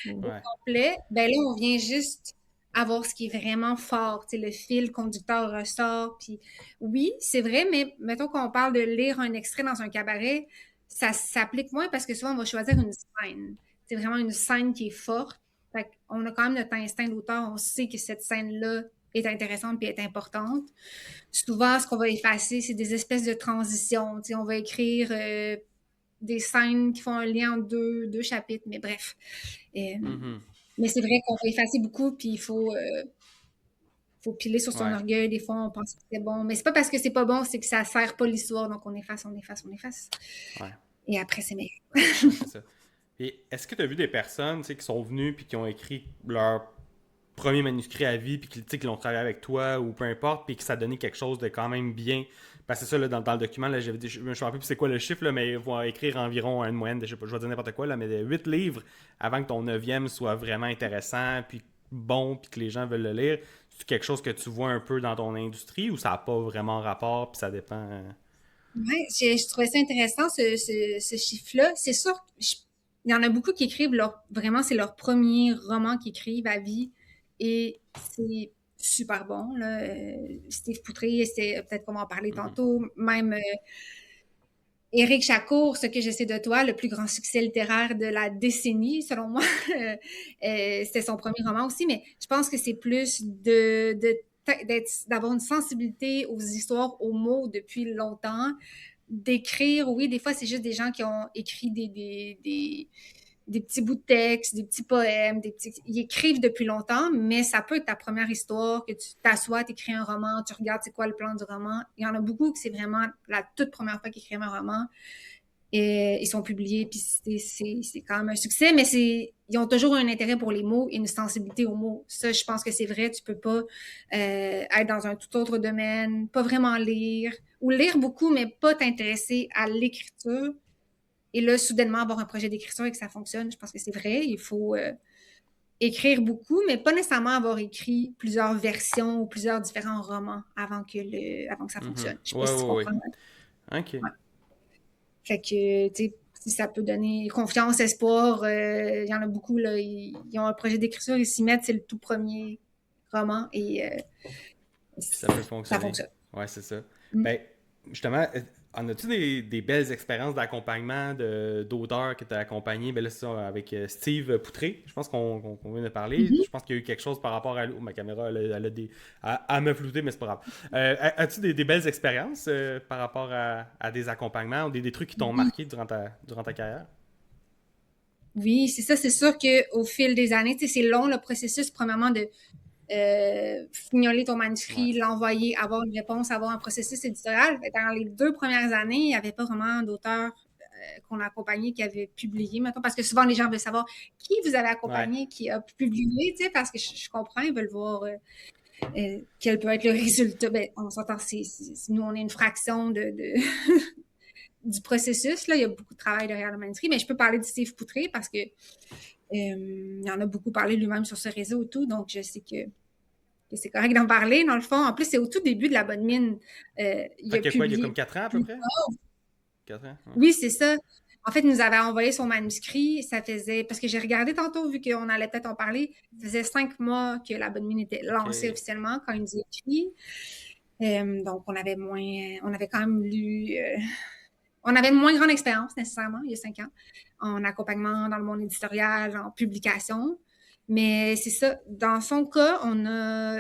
Ouais. complet. Ben là, on vient juste avoir ce qui est vraiment fort. Tu sais, le fil conducteur ressort. Puis oui, c'est vrai, mais mettons qu'on parle de lire un extrait dans un cabaret, ça s'applique moins parce que souvent, on va choisir une scène. C'est vraiment une scène qui est forte. Fait qu'on a quand même notre instinct d'auteur. On sait que cette scène-là est intéressante puis est importante. Souvent, ce qu'on va effacer, c'est des espèces de transitions. Tu sais, on va écrire des scènes qui font un lien entre deux chapitres, mais bref. Mm-hmm. Mais c'est vrai qu'on va effacer beaucoup, puis il faut piler sur son Ouais. orgueil. Des fois, on pense que c'est bon. Mais c'est pas parce que c'est pas bon, c'est que ça sert pas l'histoire. Donc, on efface. Ouais. Et après, c'est meilleur. Ouais, c'est ça. Et est-ce que tu as vu des personnes, tu sais, qui sont venues puis qui ont écrit leur premier manuscrit à vie, puis qui l'ont travaillé avec toi, ou peu importe, puis que ça a donné quelque chose de quand même bien? Parce que c'est ça, là, dans le document, là, je me rappelle plus c'est quoi le chiffre, là, mais ils vont écrire environ une moyenne de, je sais pas, je vais dire n'importe quoi, là, mais de 8 livres avant que ton 9e soit vraiment intéressant, puis bon, puis que les gens veulent le lire. C'est quelque chose que tu vois un peu dans ton industrie, ou ça n'a pas vraiment rapport, puis ça dépend... Ouais, je trouvais ça intéressant, ce chiffre-là. C'est sûr, il y en a beaucoup qui écrivent vraiment, c'est leur premier roman qu'ils écrivent à vie. Et c'est super bon, là. Steve Poutré, c'est peut-être qu'on va en parler Mhm. tantôt. Même Éric Chacour, Ce que je sais de toi, le plus grand succès littéraire de la décennie, selon moi. C'était son premier roman aussi, mais je pense que c'est plus d'avoir une sensibilité aux histoires, aux mots depuis longtemps. D'écrire, oui, des fois, c'est juste des gens qui ont écrit des petits bouts de texte, des petits poèmes, ils écrivent depuis longtemps, mais ça peut être ta première histoire, que tu t'assois, tu écris un roman, tu regardes c'est quoi le plan du roman. Il y en a beaucoup que c'est vraiment la toute première fois qu'ils écrivent un roman. Et ils sont publiés, puis c'est quand même un succès, mais ils ont toujours un intérêt pour les mots et une sensibilité aux mots. Ça, je pense que c'est vrai. Tu peux pas être dans un tout autre domaine, pas vraiment lire, ou lire beaucoup, mais pas t'intéresser à l'écriture. Et là, soudainement, avoir un projet d'écriture et que ça fonctionne, je pense que c'est vrai. Il faut écrire beaucoup, mais pas nécessairement avoir écrit plusieurs versions ou plusieurs différents romans avant que ça fonctionne. Je sais pas Ouais, si tu ouais, ouais. comprends. OK. Ouais. Fait que, tu sais, si ça peut donner confiance, espoir, il y en a beaucoup, là, ils ont un projet d'écriture, ils s'y mettent, c'est le tout premier roman et Puis ça peut ça fonctionner. fonctionne. Ouais, c'est ça. Mm. Ben, justement, en as-tu des belles expériences d'accompagnement d'auteurs que tu as accompagnés? Ben là, c'est ça, avec Steve Poutré, je pense qu'on vient de parler. Mm-hmm. Je pense qu'il y a eu quelque chose par rapport à... ma caméra, elle a des... à me flouter, mais c'est pas grave. As-tu des belles expériences par rapport à des accompagnements ou des trucs qui t'ont marqué durant ta carrière? Oui, c'est ça, c'est sûr qu'au fil des années, tu sais, c'est long le processus, premièrement, de fignoler ton manuscrit, Ouais. l'envoyer, avoir une réponse, avoir un processus éditorial. Dans les 2 premières années, il n'y avait pas vraiment d'auteurs qu'on a accompagnés qui avaient publié, mettons, parce que souvent les gens veulent savoir qui vous avez Ouais. accompagné, qui a publié, tu sais, parce que je comprends, ils veulent voir quel peut être le résultat. Ben, on s'entend, nous, on est une fraction du processus, là. Il y a beaucoup de travail derrière le manuscrit, mais je peux parler de Steve Poutré parce que il en a beaucoup parlé lui-même sur ce réseau et tout, donc je sais que c'est correct d'en parler, dans le fond. En plus, c'est au tout début de la bonne mine. Il Fait a qu'il y a quoi? Il y a publié. comme 4 ans à peu près? 4 ans? Ouais. Oui, c'est ça. En fait, il nous avait envoyé son manuscrit. Ça faisait, parce que j'ai regardé tantôt, vu qu'on allait peut-être en parler, ça faisait 5 mois que La Bonne Mine était lancée officiellement quand il nous a écrit. Donc, on avait quand même lu, on avait une moins grande expérience nécessairement il y a 5 ans en accompagnement dans le monde éditorial, en publication. Mais c'est ça. Dans son cas, on a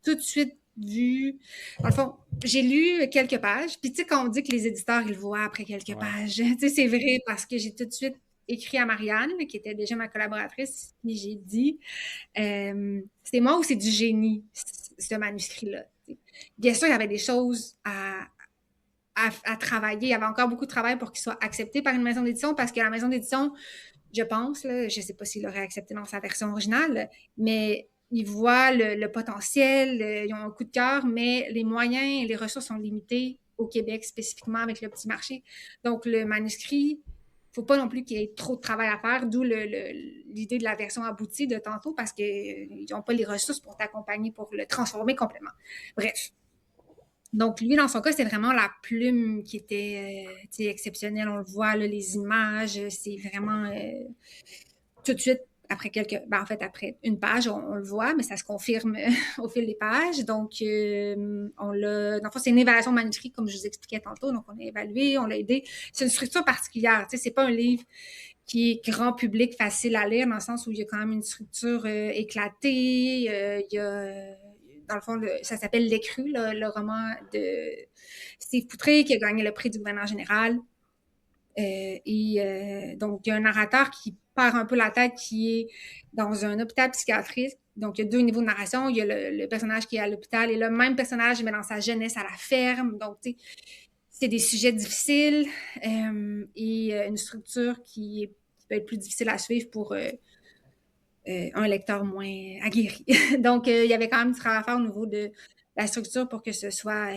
tout de suite vu. Dans le fond, j'ai lu quelques pages. Puis tu sais, quand on dit que les éditeurs, ils le voient après quelques pages, tu sais, c'est vrai parce que j'ai tout de suite écrit à Marianne, qui était déjà ma collaboratrice, puis j'ai dit c'est moi ou c'est du génie, ce manuscrit-là. Bien sûr, il y avait des choses à travailler. Il y avait encore beaucoup de travail pour qu'il soit accepté par une maison d'édition parce que la maison d'édition, je pense, là, je ne sais pas s'il l'aurait accepté dans sa version originale, mais ils voient le potentiel, ils ont un coup de cœur, mais les moyens et les ressources sont limités au Québec spécifiquement avec le petit marché. Donc, le manuscrit, il ne faut pas non plus qu'il y ait trop de travail à faire, d'où l'idée de la version aboutie de tantôt parce qu'ils n'ont pas les ressources pour t'accompagner, pour le transformer complètement. Bref. Donc, lui, dans son cas, c'est vraiment la plume qui était exceptionnelle. On le voit, là, les images, c'est vraiment tout de suite, après après une page, on le voit, mais ça se confirme au fil des pages. Donc, dans le fond, c'est une évaluation manuscrit, comme je vous expliquais tantôt. Donc, on a évalué, on l'a aidé. C'est une structure particulière. Tu sais, c'est pas un livre qui est grand public, facile à lire, dans le sens où il y a quand même une structure éclatée. Il y a dans le fond, ça s'appelle L'Écru, le roman de Steve Poutré qui a gagné le prix du gouverneur général. Donc, il y a un narrateur qui perd un peu la tête, qui est dans un hôpital psychiatrique. Donc, il y a 2 niveaux de narration. Il y a le personnage qui est à l'hôpital et le même personnage, mais dans sa jeunesse à la ferme. Donc, tu sais, c'est des sujets difficiles et une structure qui peut être plus difficile à suivre pour un lecteur moins aguerri. Donc, il y avait quand même du travail à faire au niveau de la structure pour que ce soit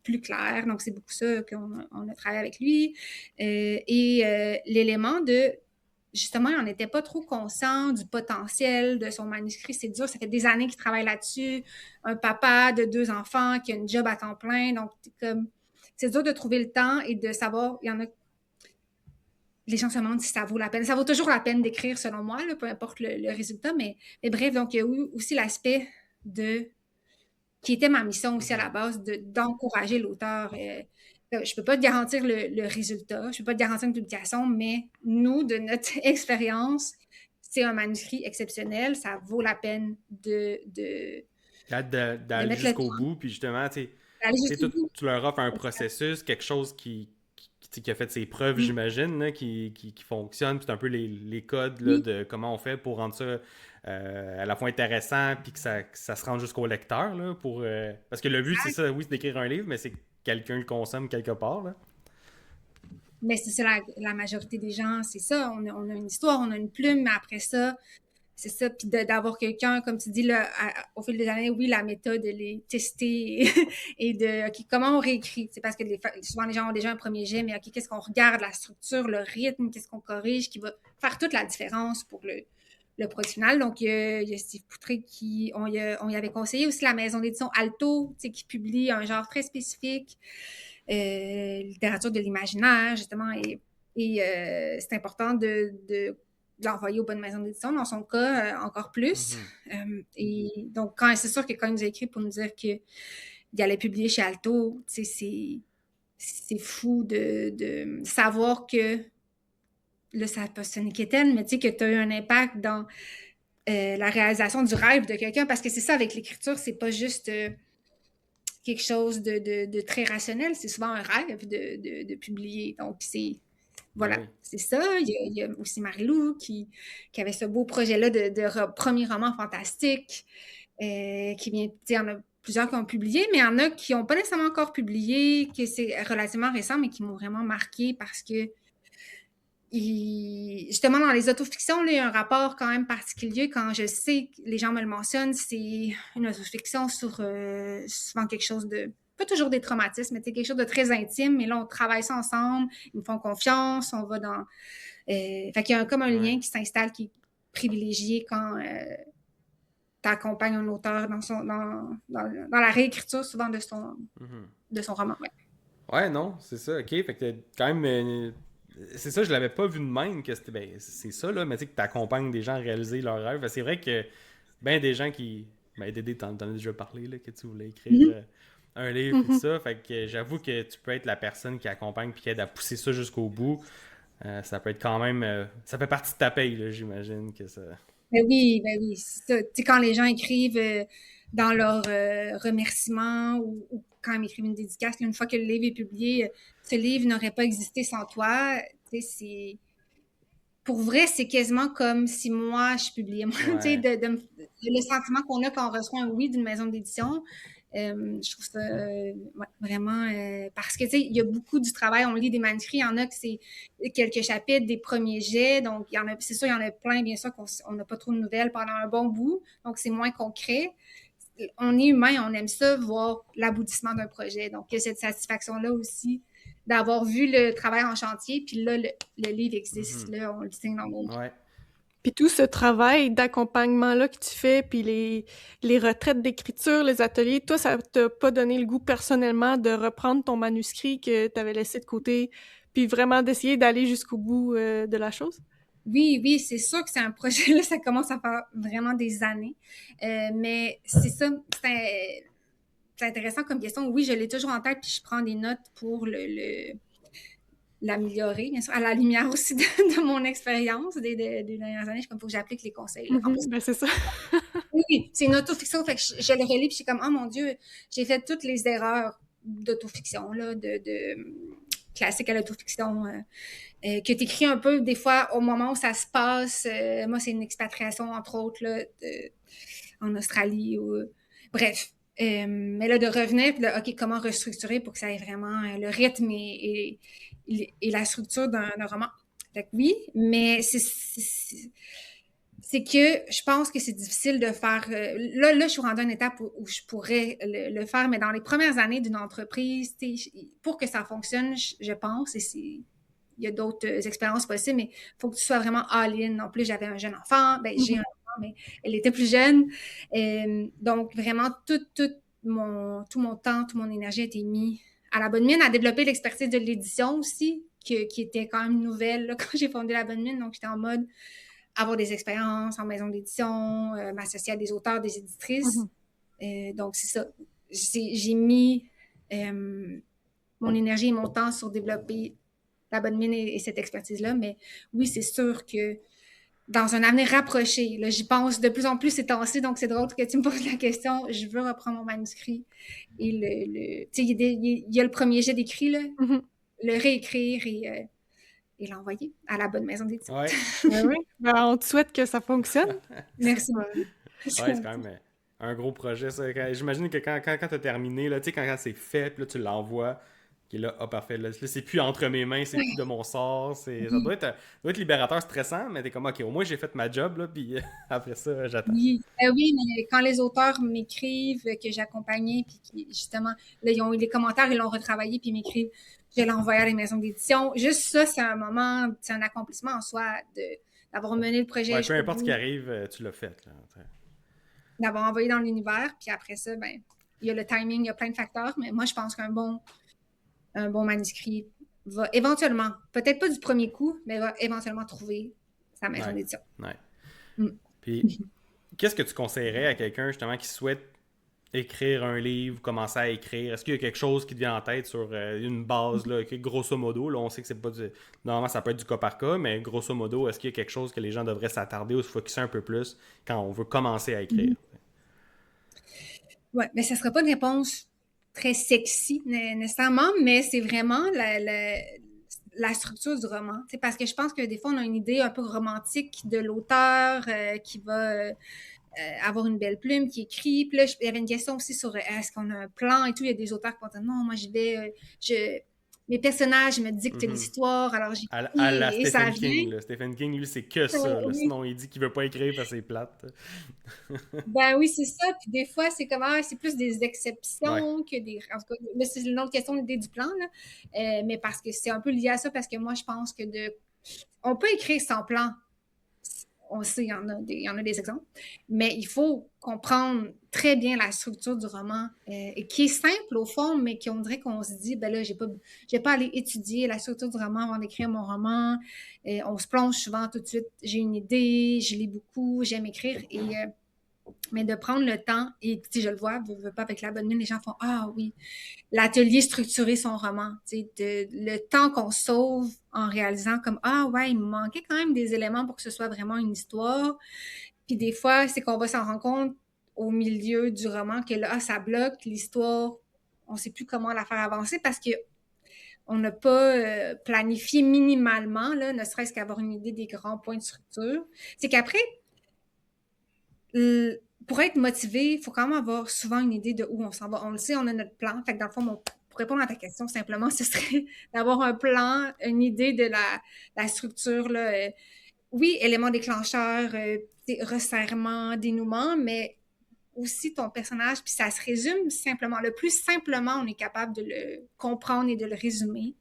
plus clair. Donc, c'est beaucoup ça qu'on a travaillé avec lui. L'élément de, justement, on n'était pas trop conscient du potentiel de son manuscrit. C'est dur, ça fait des années qu'il travaille là-dessus. Un papa de 2 enfants qui a une job à temps plein. Donc, c'est dur de trouver le temps et de savoir, il y en a les gens se demandent si ça vaut la peine. Ça vaut toujours la peine d'écrire, selon moi, là, peu importe le résultat. Mais bref, donc il y a eu aussi l'aspect qui était ma mission aussi à la base, d'encourager l'auteur. Je ne peux pas te garantir le résultat, je ne peux pas te garantir une publication, mais nous, de notre expérience, c'est un manuscrit exceptionnel. Ça vaut la peine d'aller jusqu'au bout. Puis justement, tu leur offres un processus, quelque chose qui a fait ses preuves, j'imagine, là, qui fonctionne, puis c'est un peu les codes là, de comment on fait pour rendre ça à la fois intéressant, puis que ça se rende jusqu'au lecteur, là, parce que le but, c'est ça, oui, c'est d'écrire un livre, mais c'est que quelqu'un le consomme quelque part, là. Mais c'est ça, la majorité des gens, c'est ça, on a une histoire, on a une plume, mais après ça, c'est ça, puis d'avoir quelqu'un, comme tu dis, là, au fil des années, oui, la méthode, de les tester et de, OK, comment on réécrit? C'est parce que souvent, les gens ont déjà un premier jet, mais OK, qu'est-ce qu'on regarde, la structure, le rythme, qu'est-ce qu'on corrige, qui va faire toute la différence pour le produit final. Donc, il y a Steve Poutré on y avait conseillé aussi la maison d'édition Alto, tu sais, qui publie un genre très spécifique, littérature de l'imaginaire, justement, et c'est important de l'envoyer aux bonnes maisons d'édition, dans son cas, encore plus. Et donc, c'est sûr que quand il nous a écrit pour nous dire qu'il allait publier chez Alto, c'est fou de savoir que, là, ça peut sonner quétaine, mais tu sais, que tu as eu un impact dans la réalisation du rêve de quelqu'un, parce que c'est ça, avec l'écriture, c'est pas juste quelque chose de très rationnel, c'est souvent un rêve de publier. Donc, voilà, c'est ça. Il y a aussi Marie-Lou qui avait ce beau projet-là de premier roman fantastique qui vient, il y en a plusieurs qui ont publié, mais il y en a qui n'ont pas nécessairement encore publié, que c'est relativement récent, mais qui m'ont vraiment marqué parce que justement, dans les autofictions, là, il y a un rapport quand même particulier. Quand je sais que les gens me le mentionnent, c'est une autofiction sur souvent quelque chose de, pas toujours des traumatismes, mais c'est quelque chose de très intime. Et là, on travaille ça ensemble, ils me font confiance, on va dans... fait qu'il y a comme un lien qui s'installe, qui est privilégié quand tu accompagnes un auteur dans la réécriture souvent de son roman. Ouais, non, c'est ça, ok. Fait que t'as quand même. C'est ça, je l'avais pas vu de même, que c'était. Ben, c'est ça, là, mais tu sais, que t'accompagnes des gens à réaliser leurs rêves. Fait que c'est vrai que, ben, des gens qui. Ben, Dédé, t'en as déjà parlé, là, que tu voulais écrire Mhm. un livre et tout Mhm. ça. Fait que j'avoue que tu peux être la personne qui accompagne puis qui aide à pousser ça jusqu'au bout. Ça peut être quand même. Ça fait partie de ta paye, là, j'imagine que ça. Ben oui, c'est ça. Tu sais, quand les gens écrivent dans leurs remerciements ou quand ils écrivent une dédicace, une fois que le livre est publié, ce livre n'aurait pas existé sans toi. Tu sais, c'est pour vrai, c'est quasiment comme si moi, je publiais moi. Tu sais, Ouais. le sentiment qu'on a quand on reçoit un oui d'une maison d'édition, je trouve ça ouais, vraiment parce que tu sais, il y a beaucoup du travail. On lit des manuscrits, il y en a que c'est quelques chapitres, des premiers jets, donc il y en a, c'est sûr, il y en a plein, bien sûr, qu'on n'a pas trop de nouvelles pendant un bon bout, donc c'est moins concret. On est humain, on aime ça, voir l'aboutissement d'un projet. Donc, il y a cette satisfaction-là aussi d'avoir vu le travail en chantier, puis là, le livre existe, Mhm. là, on le signe dans nos mains. Ouais. Puis tout ce travail d'accompagnement-là que tu fais, puis les retraites d'écriture, les ateliers, toi, ça t'a pas donné le goût personnellement de reprendre ton manuscrit que tu avais laissé de côté, puis vraiment d'essayer d'aller jusqu'au bout de la chose? Oui, oui, c'est sûr que c'est un projet, là, ça commence à faire vraiment des années. Mais c'est ça, c'est intéressant comme question. Oui, je l'ai toujours en tête, puis je prends des notes pour l'améliorer, bien sûr, à la lumière aussi de mon expérience des dernières années. Je comme, faut que j'applique les conseils. Là. En plus, Ben c'est ça. oui, oui, c'est une autofiction, fait que je le relis, puis je suis comme, oh mon Dieu, j'ai fait toutes les erreurs d'autofiction, là, classique à l'autofiction, que tu écris un peu, des fois, au moment où ça se passe. Moi, c'est une expatriation, entre autres, là, en Australie. Bref. Mais là, de revenir, puis là, OK, comment restructurer pour que ça ait vraiment le rythme et la structure d'un roman. Fait que oui, mais c'est que je pense que c'est difficile de faire. Là, je suis rendue à une étape où je pourrais le faire, mais dans les premières années d'une entreprise, pour que ça fonctionne, je pense, il y a d'autres expériences possibles, mais il faut que tu sois vraiment all-in. En plus, j'avais un jeune enfant, ben, j'ai un enfant, mais elle était plus jeune. Donc, vraiment, tout mon temps, toute mon énergie a été mis à la bonne mine, à développer l'expertise de l'édition aussi, qui était quand même nouvelle là, quand j'ai fondé la bonne mine. Donc, j'étais en mode avoir des expériences en maison d'édition, m'associer à des auteurs, des éditrices. Donc, c'est ça. J'ai mis mon énergie et mon temps sur développer la bonne mine et cette expertise-là. Mais oui, c'est sûr que dans un avenir rapproché, là, j'y pense de plus en plus ces temps-ci, donc c'est drôle que tu me poses la question. Je veux reprendre mon manuscrit et tu sais, il y a le premier jet d'écrit, là, le réécrire et l'envoyer à la bonne maison d'édition. Ouais. Ben oui. Ben, on te souhaite que ça fonctionne. Merci. Ouais, c'est quand même un gros projet, ça. J'imagine que quand t'as terminé, là, tu sais, quand c'est fait, puis là, tu l'envoies, qui est là, ah, parfait, là, c'est plus entre mes mains, c'est plus de mon sort, ça doit être libérateur, stressant, mais t'es comme, ok, au moins j'ai fait ma job, là, puis après ça, j'attends. Oui, oui, mais quand les auteurs m'écrivent que j'accompagnais, puis qui, justement, là, ils ont eu les commentaires, ils l'ont retravaillé, puis ils m'écrivent, je l'ai envoyé à les maisons d'édition. Juste ça, c'est un moment, c'est un accomplissement en soi d'avoir mené le projet Ouais, peu jusqu'au importe ce qui bout, arrive, tu l'as fait, là. d'avoir envoyé dans l'univers, puis après ça, ben, il y a le timing, il y a plein de facteurs, mais moi, je pense un bon manuscrit va éventuellement, peut-être pas du premier coup, mais va éventuellement trouver sa maison Ouais, d'édition. ouais. Mm. Puis, qu'est-ce que tu conseillerais à quelqu'un, justement, qui souhaite écrire un livre, commencer à écrire? Est-ce qu'il y a quelque chose qui te vient en tête sur une base, là, grosso modo, là, on sait que c'est pas du... Normalement, ça peut être du cas par cas, mais grosso modo, est-ce qu'il y a quelque chose que les gens devraient s'attarder ou se focusser un peu plus quand on veut commencer à écrire? Ouais, mais ça sera pas une réponse très sexy nécessairement, mais c'est vraiment la structure du roman. C'est parce que je pense que des fois, on a une idée un peu romantique de l'auteur qui va avoir une belle plume, qui écrit. Puis là, il y avait une question aussi sur est-ce qu'on a un plan et tout. Il y a des auteurs qui vont dire non, moi, mes personnages me dictent Mhm. l'histoire, alors À j'écris la et ça Stephen vient. King, là. Stephen King, lui, c'est que ça, là. Oui. Sinon, il dit qu'il veut pas écrire parce que c'est plate. Ben oui, c'est ça. Puis des fois, c'est comme, c'est plus des Ouais. exceptions que des. En tout cas, mais c'est une autre question, l'idée du plan, là. Mais parce que c'est un peu lié à ça, parce que moi, je pense que on peut écrire sans plan. on sait, il y en a des exemples, mais il faut comprendre très bien la structure du roman, et qui est simple au fond, mais qu'on dirait qu'on se dit, ben là, j'ai pas aller étudier la structure du roman avant d'écrire mon roman. On se plonge souvent tout de suite, j'ai une idée, je lis beaucoup, j'aime écrire, mais de prendre le temps, et je le vois, vous ne pas avec la bonne mine, les gens font « Ah oui, l'atelier structurer son roman », le temps qu'on sauve en réalisant comme « Ah ouais, il me manquait quand même des éléments pour que ce soit vraiment une histoire ». Puis des fois, c'est qu'on va s'en rendre compte au milieu du roman que là, ça bloque l'histoire, on ne sait plus comment la faire avancer parce que on n'a pas planifié minimalement, là, ne serait-ce qu'avoir une idée des grands points de structure. C'est qu'après, pour être motivé, il faut quand même avoir souvent une idée de où on s'en va. On le sait, on a notre plan. Fait que dans le fond, pour répondre à ta question, simplement, ce serait d'avoir un plan, une idée de la structure, là. Oui, éléments déclencheurs, resserrement, dénouement, mais aussi ton personnage, puis ça se résume simplement. Le plus simplement, on est capable de le comprendre et de le résumer.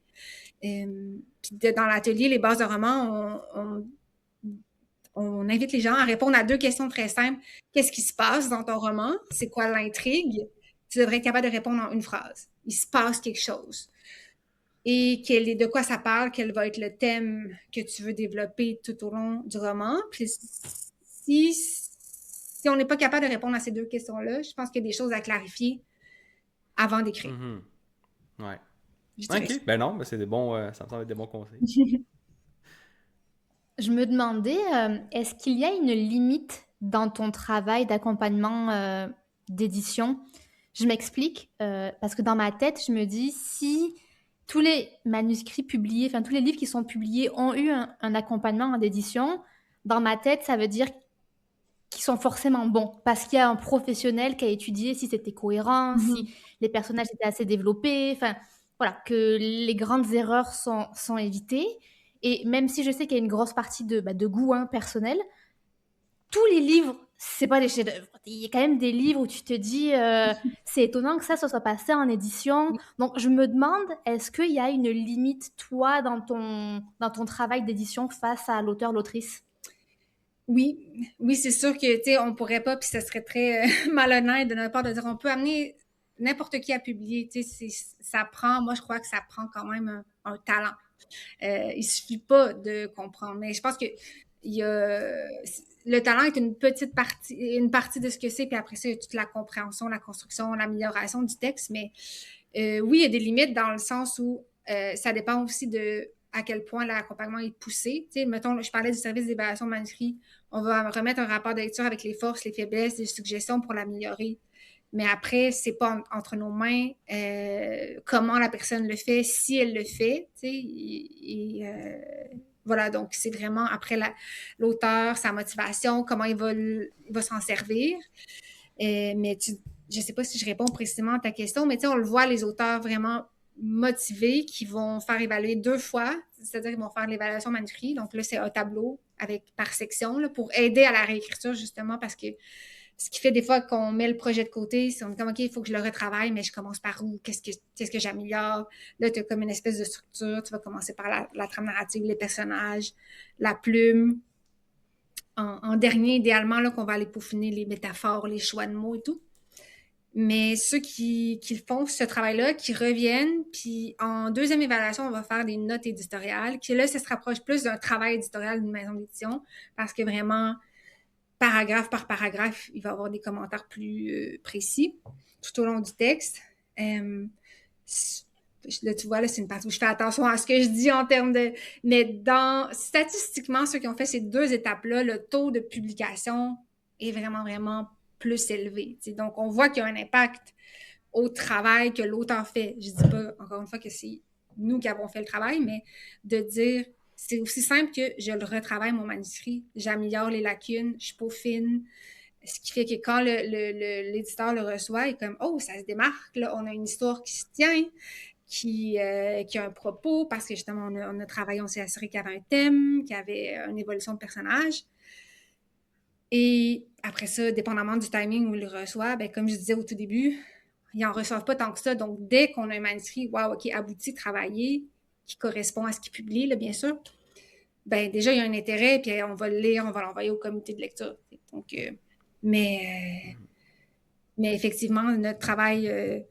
Puis dans l'atelier, les bases de roman, on invite les gens à répondre à 2 questions très simples. Qu'est-ce qui se passe dans ton roman? C'est quoi l'intrigue? Tu devrais être capable de répondre en une phrase. Il se passe quelque chose. Et de quoi ça parle? Quel va être le thème que tu veux développer tout au long du roman? Puis si on n'est pas capable de répondre à ces 2 questions-là, je pense qu'il y a des choses à clarifier avant d'écrire. Ouais. OK. Ben non, c'est des bons, ça me semble être des bons conseils. Je me demandais, est-ce qu'il y a une limite dans ton travail d'accompagnement d'édition? Je m'explique, parce que dans ma tête, je me dis, si tous les manuscrits publiés, enfin tous les livres qui sont publiés ont eu un accompagnement d'édition, dans ma tête, ça veut dire qu'ils sont forcément bons, parce qu'il y a un professionnel qui a étudié si c'était cohérent, si les personnages étaient assez développés, enfin voilà, que les grandes erreurs sont évitées. Et même si je sais qu'il y a une grosse partie de goût personnel, tous les livres, c'est pas des chefs-d'œuvre. Il y a quand même des livres où tu te dis, c'est étonnant que ça soit passé en édition. Donc, je me demande, est-ce qu'il y a une limite, toi, dans ton travail d'édition face à l'auteur, l'autrice? Oui, c'est sûr que, tu sais, on pourrait pas, puis ça serait très malhonnête de notre part de dire on peut amener n'importe qui à publier. Tu sais, moi, je crois que ça prend quand même un talent. Il suffit pas de comprendre. Mais je pense que le talent est une partie de ce que c'est, puis après ça, il y a toute la compréhension, la construction, l'amélioration du texte. Mais oui, il y a des limites dans le sens où ça dépend aussi de à quel point l'accompagnement est poussé. Tu sais, mettons, je parlais du service d'évaluation de manuscrit. On va remettre un rapport de lecture avec les forces, les faiblesses, des suggestions pour l'améliorer. Mais après, c'est pas entre nos mains comment la personne le fait, si elle le fait, tu sais, voilà, donc c'est vraiment après l'auteur, sa motivation, comment il va s'en servir. Mais je sais pas si je réponds précisément à ta question, mais tu sais, on le voit, les auteurs vraiment motivés qui vont faire évaluer 2 fois, c'est-à-dire qu'ils vont faire l'évaluation manuscrit. Donc là, c'est un tableau par section là, pour aider à la réécriture, justement, parce que ce qui fait des fois qu'on met le projet de côté, c'est on est comme, OK, il faut que je le retravaille, mais je commence par où? Qu'est-ce que j'améliore? Là, tu as comme une espèce de structure. Tu vas commencer par la trame narrative, les personnages, la plume. En dernier, idéalement, là, qu'on va aller peaufiner les métaphores, les choix de mots et tout. Mais ceux qui font ce travail-là, qui reviennent, puis en deuxième évaluation, on va faire des notes éditoriales, qui là, ça se rapproche plus d'un travail éditorial d'une maison d'édition, parce que vraiment, paragraphe par paragraphe, il va y avoir des commentaires plus précis tout au long du texte. Là, tu vois, là, c'est une partie où je fais attention à ce que je dis en termes de... Mais statistiquement, ceux qui ont fait ces 2 étapes-là, le taux de publication est vraiment, vraiment plus élevé. T'sais. Donc, on voit qu'il y a un impact au travail que l'auteur fait. Je dis pas, encore une fois, que c'est nous qui avons fait le travail, mais de dire, c'est aussi simple que je le retravaille, mon manuscrit, j'améliore les lacunes, je peaufine, ce qui fait que quand l'éditeur le reçoit, il est comme, oh, ça se démarque, là, on a une histoire qui se tient, qui a un propos, parce que justement, on a travaillé, on s'est assuré qu'il y avait un thème, qu'il y avait une évolution de personnage. Et après ça, dépendamment du timing où il le reçoit, ben, comme je disais au tout début, ils n'en reçoivent pas tant que ça. Donc, dès qu'on a un manuscrit, wow, OK, abouti, travaillé, qui correspond à ce qu'il publie, là, bien sûr, ben déjà, il y a un intérêt, puis on va le lire, on va l'envoyer au comité de lecture. Donc, mais effectivement, notre travail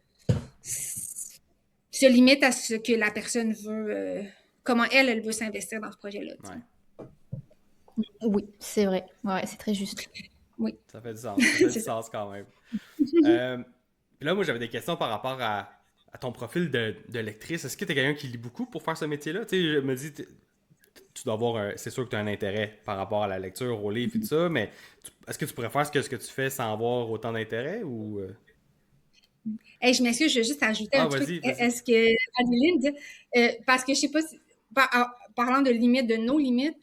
se limite à ce que la personne veut, comment elle veut s'investir dans ce projet-là. Ouais. Oui, c'est vrai. Ouais, c'est très juste. Oui. Ça fait du sens. Ça fait du sens quand même. Puis là, moi, j'avais des questions par rapport à ton profil de lectrice. Est-ce que tu es quelqu'un qui lit beaucoup pour faire ce métier-là? Tu sais, je me dis, tu dois avoir c'est sûr que tu as un intérêt par rapport à la lecture, au livre et tout ça, mais est-ce que tu pourrais faire ce que tu fais sans avoir autant d'intérêt ou... Hey, je m'excuse, je veux juste ajouter un truc. Vas-y. Est-ce que, Adeline, parce que je sais pas si, parlant de limites, de nos limites,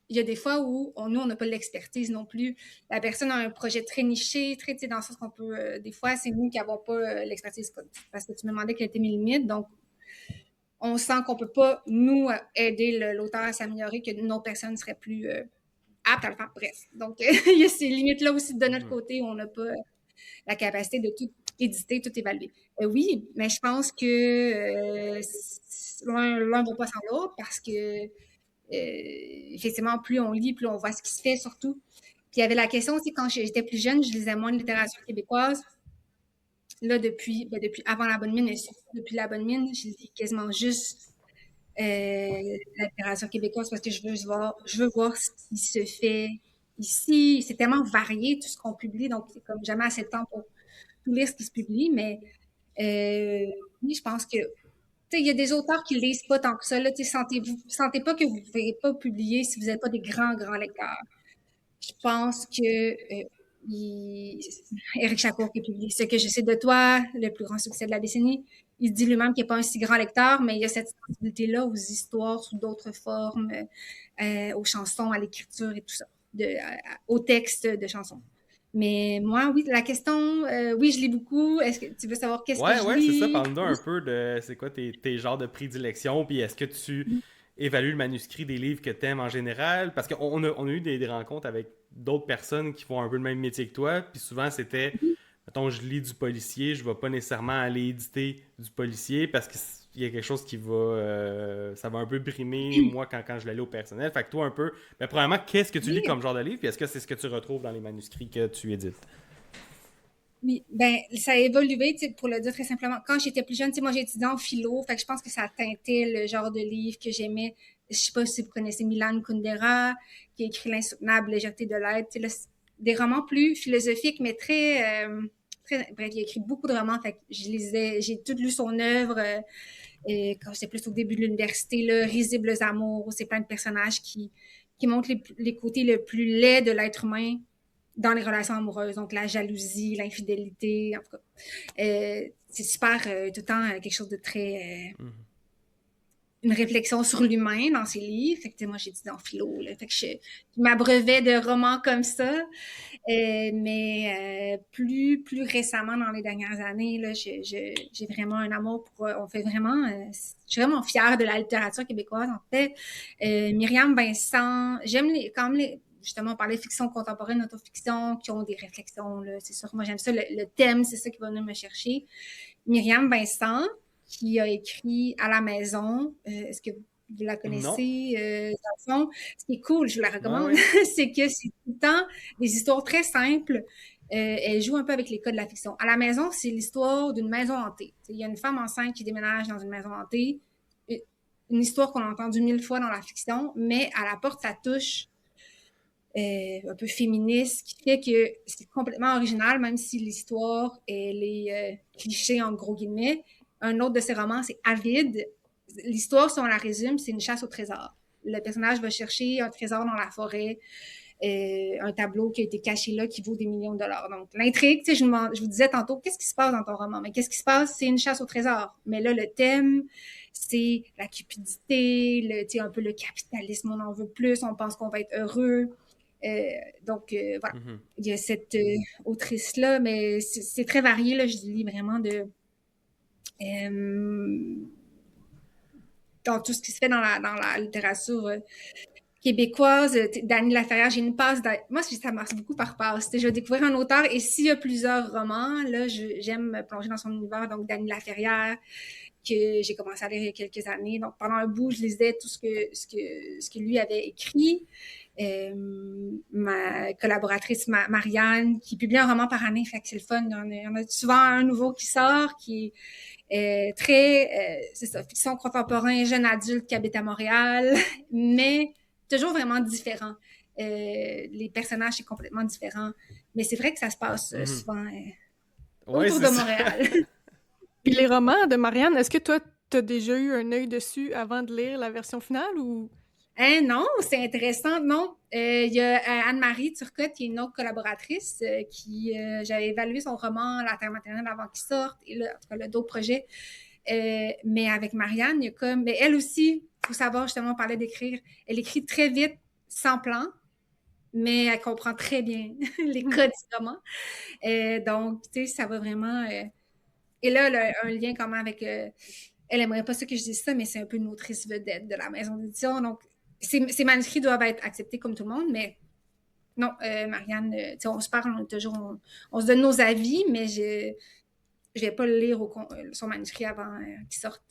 il y a des fois où nous, on n'a pas l'expertise non plus. La personne a un projet très niché, très, tu sais, dans le sens qu'on peut, des fois, c'est nous qui n'avons pas l'expertise, parce que tu me demandais quelles étaient mes limites. Donc, on sent qu'on peut pas, nous, aider l'auteur à s'améliorer, que nos personnes seraient plus aptes à le faire. Bref. Donc, il y a ces limites-là aussi de notre côté où on n'a pas la capacité de tout éditer, tout évaluer. Oui, mais je pense que l'un ne va pas sans l'autre parce que effectivement, plus on lit, plus on voit ce qui se fait surtout. Puis il y avait la question aussi, quand j'étais plus jeune, je lisais moins de littérature québécoise. Là, depuis avant la bonne mine, mais surtout depuis la bonne mine, je lis quasiment juste la littérature québécoise parce que je veux voir ce qui se fait ici. C'est tellement varié tout ce qu'on publie, donc c'est comme jamais assez de temps pour tout lire ce qui se publie, mais oui, je pense que il y a des auteurs qui lisent pas tant que ça. Là, sentez pas que vous ne pouvez pas publier si vous n'êtes pas des grands lecteurs. Je pense que Éric Chacour qui a publié Ce que je sais de toi, le plus grand succès de la décennie, il dit lui-même qu'il n'est pas un si grand lecteur, mais il y a cette sensibilité-là aux histoires sous d'autres formes, aux chansons, à l'écriture et tout ça, au texte de chansons. Mais moi, oui, la question, oui, je lis beaucoup. Est-ce que tu veux savoir qu'est-ce que je lis? C'est ça. Parle-nous un peu de c'est quoi tes genres de prédilection, puis est-ce que tu évalues le manuscrit des livres que tu aimes en général? Parce qu'on a eu des rencontres avec d'autres personnes qui font un peu le même métier que toi, puis souvent c'était, mettons, je lis du policier, je vais pas nécessairement aller éditer du policier parce qu'il y a quelque chose qui va... ça va un peu brimer, moi, quand je l'ai au personnel. Fait que toi, un peu... Mais premièrement, qu'est-ce que tu lis comme genre de livre? Puis est-ce que c'est ce que tu retrouves dans les manuscrits que tu édites? Oui, ben ça a évolué, pour le dire très simplement. Quand j'étais plus jeune, moi j'ai étudié en philo, fait que je pense que ça teintait le genre de livre que j'aimais. Je sais pas si vous connaissez Milan Kundera, qui a écrit L'insoutenable légèreté de l'être. Des romans plus philosophiques, mais très... bref, il a écrit beaucoup de romans, fait que j'ai tout lu son œuvre quand j'étais plus au début de l'université, là, Risibles amours, c'est plein de personnages qui montrent les côtés le plus laids de l'être humain dans les relations amoureuses, donc la jalousie, l'infidélité, en tout cas. C'est super, tout le temps, quelque chose de très... une réflexion sur l'humain dans ses livres. Fait que, moi, j'ai étudié en philo, là. Fait que je m'abreuvais de romans comme ça. Mais plus récemment, dans les dernières années, là, j'ai vraiment un amour pour... on fait vraiment... je suis vraiment fière de la littérature québécoise, en fait. Myriam Vincent, j'aime justement, on parlait de fiction contemporaine, autofiction, qui ont des réflexions, là. C'est sûr que moi, j'aime ça. Le thème, c'est ça qui va venir me chercher. Myriam Vincent, qui a écrit À la maison. Est-ce que vous la connaissez? Dans le fond, ce qui est cool, je vous la recommande, c'est que c'est tout le temps des histoires très simples. Elle joue un peu avec les codes de la fiction. À la maison, c'est l'histoire d'une maison hantée. Il y a une femme enceinte qui déménage dans une maison hantée. Une histoire qu'on a entendue 1000 fois dans la fiction, mais à la porte, ça touche un peu féministe, qui fait que c'est complètement original, même si l'histoire, elle est cliché, en gros guillemets. Un autre de ses romans, c'est Avide. L'histoire, si on la résume, c'est une chasse au trésor. Le personnage va chercher un trésor dans la forêt, un tableau qui a été caché là, qui vaut des millions de dollars. Donc, l'intrigue, je vous disais tantôt, qu'est-ce qui se passe dans ton roman? Mais qu'est-ce qui se passe? C'est une chasse au trésor. Mais là, le thème, c'est la cupidité, un peu le capitalisme, on en veut plus, on pense qu'on va être heureux. Donc, voilà. Il y a cette autrice-là, mais c'est très varié, là. Je lis vraiment dans tout ce qui se fait dans la littérature québécoise, Dany Laferrière, j'ai une passe. Moi, ça marche beaucoup par passe. Je vais découvrir un auteur et s'il y a plusieurs romans, là, j'aime me plonger dans son univers. Donc, Dany Laferrière, que j'ai commencé à lire il y a quelques années. Donc, pendant un bout, je lisais tout ce que lui avait écrit. Ma collaboratrice Marianne, qui publie un roman par année, fait que c'est le fun. Il y en a souvent un nouveau qui sort, qui est c'est ça, fiction contemporain, jeune adulte qui habite à Montréal, mais toujours vraiment différent. Les personnages, c'est complètement différent. Mais c'est vrai que ça se passe souvent autour de Montréal. Puis les romans de Marianne, est-ce que toi, t'as déjà eu un œil dessus avant de lire la version finale ou... Non, c'est intéressant. Non, il y a Anne-Marie Turcotte, qui est une autre collaboratrice, qui j'avais évalué son roman La Terre maternelle avant qu'il sorte, et là, en tout cas, là, d'autres projets. Mais avec Marianne, il y a comme... Mais elle aussi, il faut savoir, justement, on parlait d'écrire, elle écrit très vite, sans plan, mais elle comprend très bien les codes du roman. Donc, tu sais, ça va vraiment... Et là, elle a un lien quand même avec... elle aimerait pas ça que je dise ça, mais c'est un peu une autrice vedette de la maison d'édition. Donc, ces manuscrits doivent être acceptés comme tout le monde, mais non, Marianne, on se parle, on se donne nos avis, mais je vais pas le lire son manuscrit avant qu'il sorte.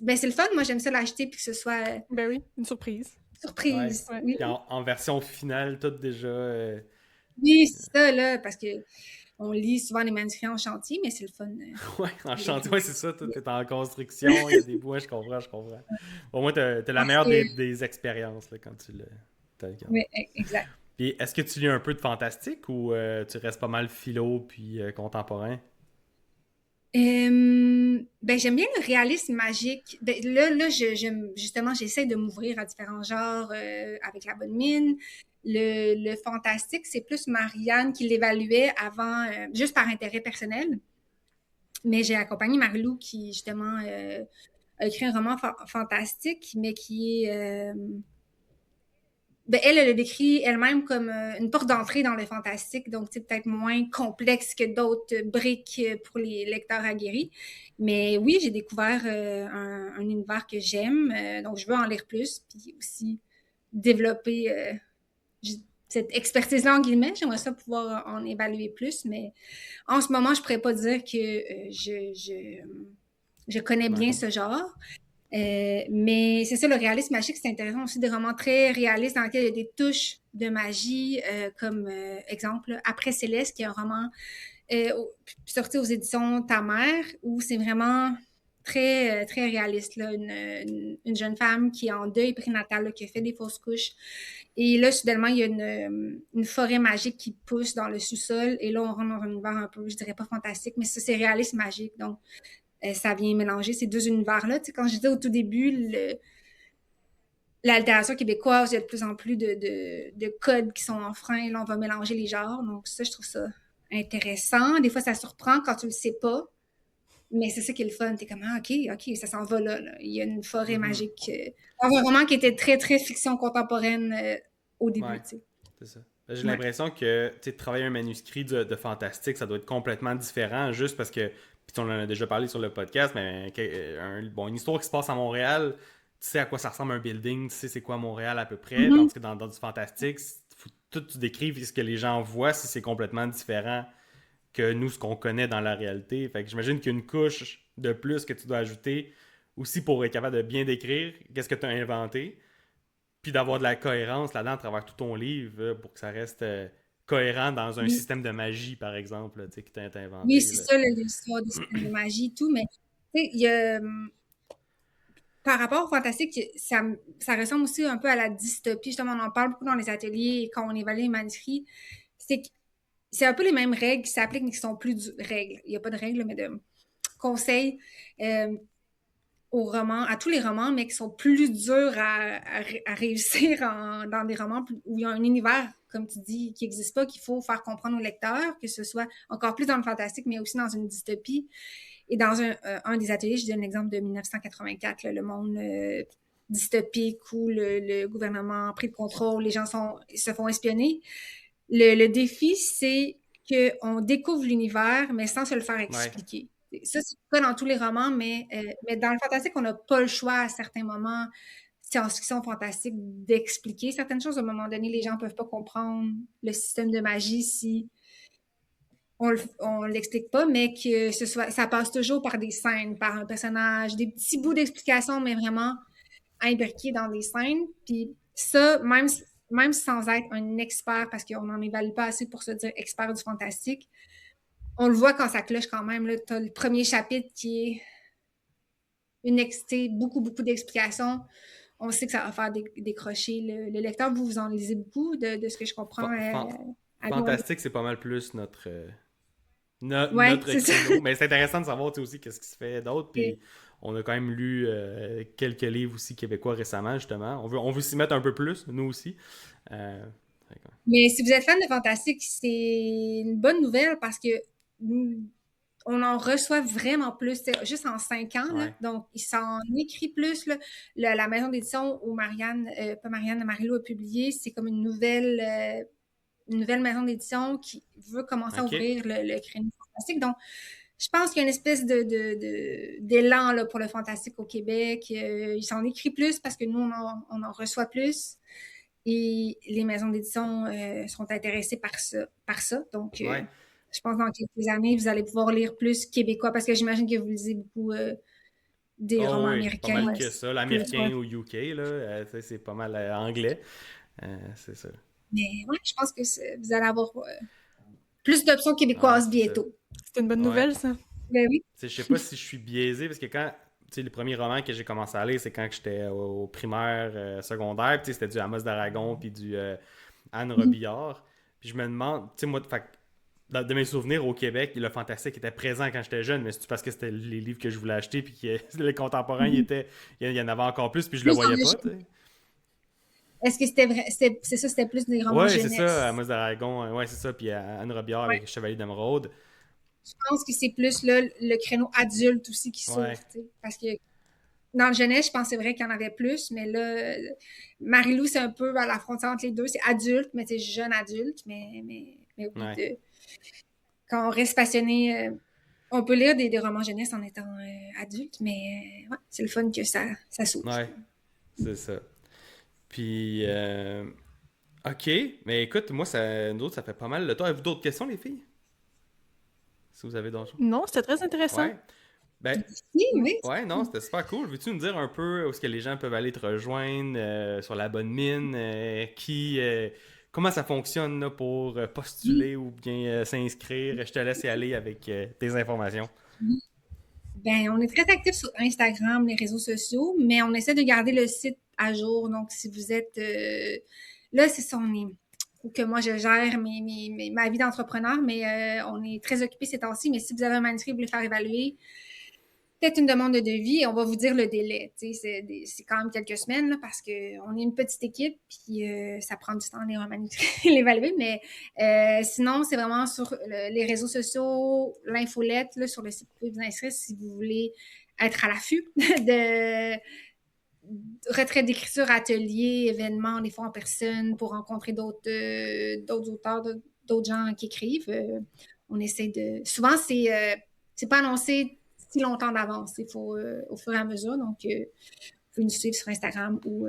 Ben, c'est le fun, moi j'aime ça l'acheter puis que ce soit... Ben oui, une surprise. Surprise, ouais. Oui. En version finale, tout déjà... Oui, c'est ça, là, parce que on lit souvent les manuscrits en chantier, mais c'est le fun. Ouais, en chantier, ouais, c'est ça, tout est en construction, il y a des bouts, je comprends. Au moins, t'as la meilleure des expériences là, quand tu le... Oui, exact. Puis, est-ce que tu lis un peu de fantastique ou tu restes pas mal philo puis contemporain? Ben, j'aime bien le réalisme magique. Ben, là justement, j'essaie de m'ouvrir à différents genres avec La Bonne Mine. Le fantastique, c'est plus Marianne qui l'évaluait avant, juste par intérêt personnel. Mais j'ai accompagné Marie-Lou qui, justement, a écrit un roman fantastique, mais qui est... ben, elle le décrit elle-même comme une porte d'entrée dans le fantastique, donc c'est peut-être moins complexe que d'autres briques pour les lecteurs aguerris. Mais oui, j'ai découvert un univers que j'aime, donc je veux en lire plus, puis aussi développer cette expertise-là en guillemets. J'aimerais ça pouvoir en évaluer plus, mais en ce moment, je pourrais pas dire que je connais bien ce genre. Mais c'est ça, le réalisme magique, c'est intéressant aussi, des romans très réalistes dans lesquels il y a des touches de magie, comme exemple, Après Céleste, qui est un roman sorti aux éditions Ta Mère, où c'est vraiment très, très réaliste, là, une jeune femme qui est en deuil prénatal, là, qui a fait des fausses couches. Et là, soudainement, il y a une forêt magique qui pousse dans le sous-sol, et là, on rentre dans un univers un peu, je dirais pas fantastique, mais ça, c'est réalisme magique, donc ça vient mélanger ces deux univers-là. Tu sais, quand je disais au tout début, la littérature québécoise, il y a de plus en plus de codes qui sont enfreints. Là, on va mélanger les genres. Donc ça, je trouve ça intéressant. Des fois, ça surprend quand tu le sais pas. Mais c'est ça qui est le fun. T'es comme, ah, OK, ça s'en va là. Il y a une forêt magique. Un roman qui était très, très fiction contemporaine au début. Ouais, tu sais. c'est ça. J'ai l'impression que travailler un manuscrit de fantastique, ça doit être complètement différent, juste parce que, puis on en a déjà parlé sur le podcast, mais une histoire qui se passe à Montréal, tu sais à quoi ça ressemble un building, tu sais c'est quoi Montréal à peu près, tandis que dans du fantastique, il faut tout tu décrives ce que les gens voient si c'est complètement différent que nous, ce qu'on connaît dans la réalité. Fait que j'imagine qu'une couche de plus que tu dois ajouter aussi pour être capable de bien décrire qu'est-ce que tu as inventé, puis d'avoir de la cohérence là-dedans à travers tout ton livre pour que ça reste cohérent dans un système de magie, par exemple, là, que tu as inventé. Oui, c'est ça, l'histoire du système de magie et tout, mais tu sais, il y a... Par rapport au fantastique, ça ressemble aussi un peu à la dystopie. Justement, on en parle beaucoup dans les ateliers quand on évalue les manuscrits. C'est un peu les mêmes règles qui s'appliquent, mais qui sont plus règles. Il n'y a pas de règles, mais de conseils aux romans, à tous les romans, mais qui sont plus durs à réussir dans des romans où il y a un univers, comme tu dis, qui n'existe pas, qu'il faut faire comprendre aux lecteurs, que ce soit encore plus dans le fantastique, mais aussi dans une dystopie. Et dans un des ateliers, je donne l'exemple de 1984, là, le monde dystopique où le gouvernement a pris le contrôle, les gens se font espionner. Le défi, c'est qu'on découvre l'univers, mais sans se le faire expliquer. Ouais. Ça, c'est pas dans tous les romans, mais dans le fantastique, on n'a pas le choix à certains moments. science-fiction fantastique d'expliquer certaines choses. À un moment donné, les gens ne peuvent pas comprendre le système de magie si on l'explique pas, mais que ça passe toujours par des scènes, par un personnage, des petits bouts d'explication, mais vraiment imbriqués dans des scènes. Puis ça, même sans être un expert, parce qu'on n'en évalue pas assez pour se dire expert du fantastique, on le voit quand ça cloche quand même. Tu as le premier chapitre qui est beaucoup d'explications. On sait que ça va faire décrocher le lecteur. Vous en lisez beaucoup de ce que je comprends. Fantastique, c'est pas mal plus notre ouais, créneau. Ça. Mais c'est intéressant de savoir aussi qu'est-ce qui se fait d'autre. Puis on a quand même lu quelques livres aussi québécois récemment, justement. On veut s'y mettre un peu plus, nous aussi. Mais si vous êtes fan de fantastique, c'est une bonne nouvelle parce que on en reçoit vraiment plus, juste en 5 ans. Là, donc, il s'en écrit plus. Là. La maison d'édition où Marie-Lou a publié, c'est comme une nouvelle maison d'édition qui veut commencer à ouvrir le créneau fantastique. Donc, je pense qu'il y a une espèce d'élan là, pour le fantastique au Québec. Il s'en écrit plus parce que nous, on en reçoit plus. Et les maisons d'édition sont intéressées par ça. Donc, je pense que dans quelques années, vous allez pouvoir lire plus québécois parce que j'imagine que vous lisez beaucoup des romans américains. Pas mal que ça. L'américain au UK, là, c'est pas mal anglais. C'est ça. Mais ouais, je pense que vous allez avoir plus d'options québécoises bientôt. C'est une bonne nouvelle, ça. Ben oui. Je sais pas si je suis biaisé parce que quand... les premiers romans que j'ai commencé à lire, c'est quand j'étais au primaire, secondaire. C'était du Amos d'Aragon puis du Anne Robillard. Puis je me demande, moi, de mes souvenirs au Québec, le fantastique était présent quand j'étais jeune, mais c'est parce que c'était les livres que je voulais acheter puis que les contemporains, il y en avait encore plus puis je le voyais pas. Est-ce que c'était vrai? C'était plus des romans jeunesse? Oui, c'est ça, Amos d'Aragon, c'est ça, puis Anne Robillard avec Chevalier d'Émeraude. Je pense que c'est plus là, le créneau adulte aussi qui s'ouvre, parce que dans le jeunesse, je pensais vrai qu'il y en avait plus, mais là, Marie-Lou, c'est un peu à la frontière entre les deux. C'est adulte, mais c'est jeune adulte, mais quand on reste passionné, on peut lire des romans jeunesse en étant adulte, mais c'est le fun que ça s'ouvre. Ouais, c'est ça. Puis, OK, mais écoute, moi, nous autres, ça fait pas mal le temps. Avez-vous d'autres questions, les filles? Si vous avez d'autres choses. Non, c'était très intéressant. Ouais. Ben, oui. Ouais, non, c'était super cool. Veux-tu nous dire un peu où est-ce que les gens peuvent aller te rejoindre sur la bonne mine? Comment ça fonctionne là, pour postuler ou bien s'inscrire? Je te laisse y aller avec tes informations. Ben, on est très actifs sur Instagram, les réseaux sociaux, mais on essaie de garder le site à jour. Donc, si vous êtes... là, c'est ça, que moi, je gère ma vie d'entrepreneur, mais on est très occupés ces temps-ci. Mais si vous avez un manuscrit, vous voulez faire évaluer, peut-être une demande de devis et on va vous dire le délai. C'est quand même quelques semaines là, parce qu'on est une petite équipe puis ça prend du temps de lire un manuscrit l'évaluer. Mais sinon, c'est vraiment sur les réseaux sociaux, l'infolette, là, sur le site, vous pouvez vous inscrire si vous voulez être à l'affût de retraite d'écriture, ateliers, événements, des fois en personne pour rencontrer d'autres auteurs, d'autres gens qui écrivent. On essaie de... Souvent, c'est pas annoncé si longtemps d'avance. Il faut au fur et à mesure. Donc, vous pouvez nous suivre sur Instagram ou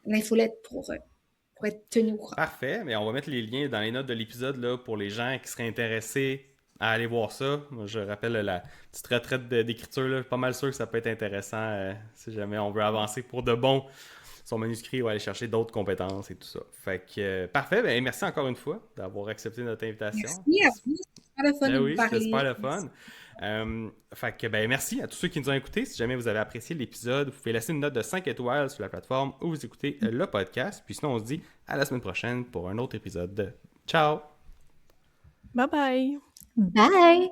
l'infolette pour être tenu au courant. Parfait. Mais on va mettre les liens dans les notes de l'épisode là, pour les gens qui seraient intéressés à aller voir ça. Moi, je rappelle la petite retraite d'écriture. Là, pas mal sûr que ça peut être intéressant si jamais on veut avancer pour de bon son manuscrit ou aller chercher d'autres compétences et tout ça. Fait que parfait. Ben, merci encore une fois d'avoir accepté notre invitation. Merci à vous. C'est super le fun de vous parler. C'était super le fun. Fait que merci à tous ceux qui nous ont écoutés. Si jamais vous avez apprécié l'épisode, vous pouvez laisser une note de 5 étoiles sur la plateforme où vous écoutez le podcast. Puis sinon, on se dit à la semaine prochaine pour un autre épisode. Ciao! Bye bye! Bye!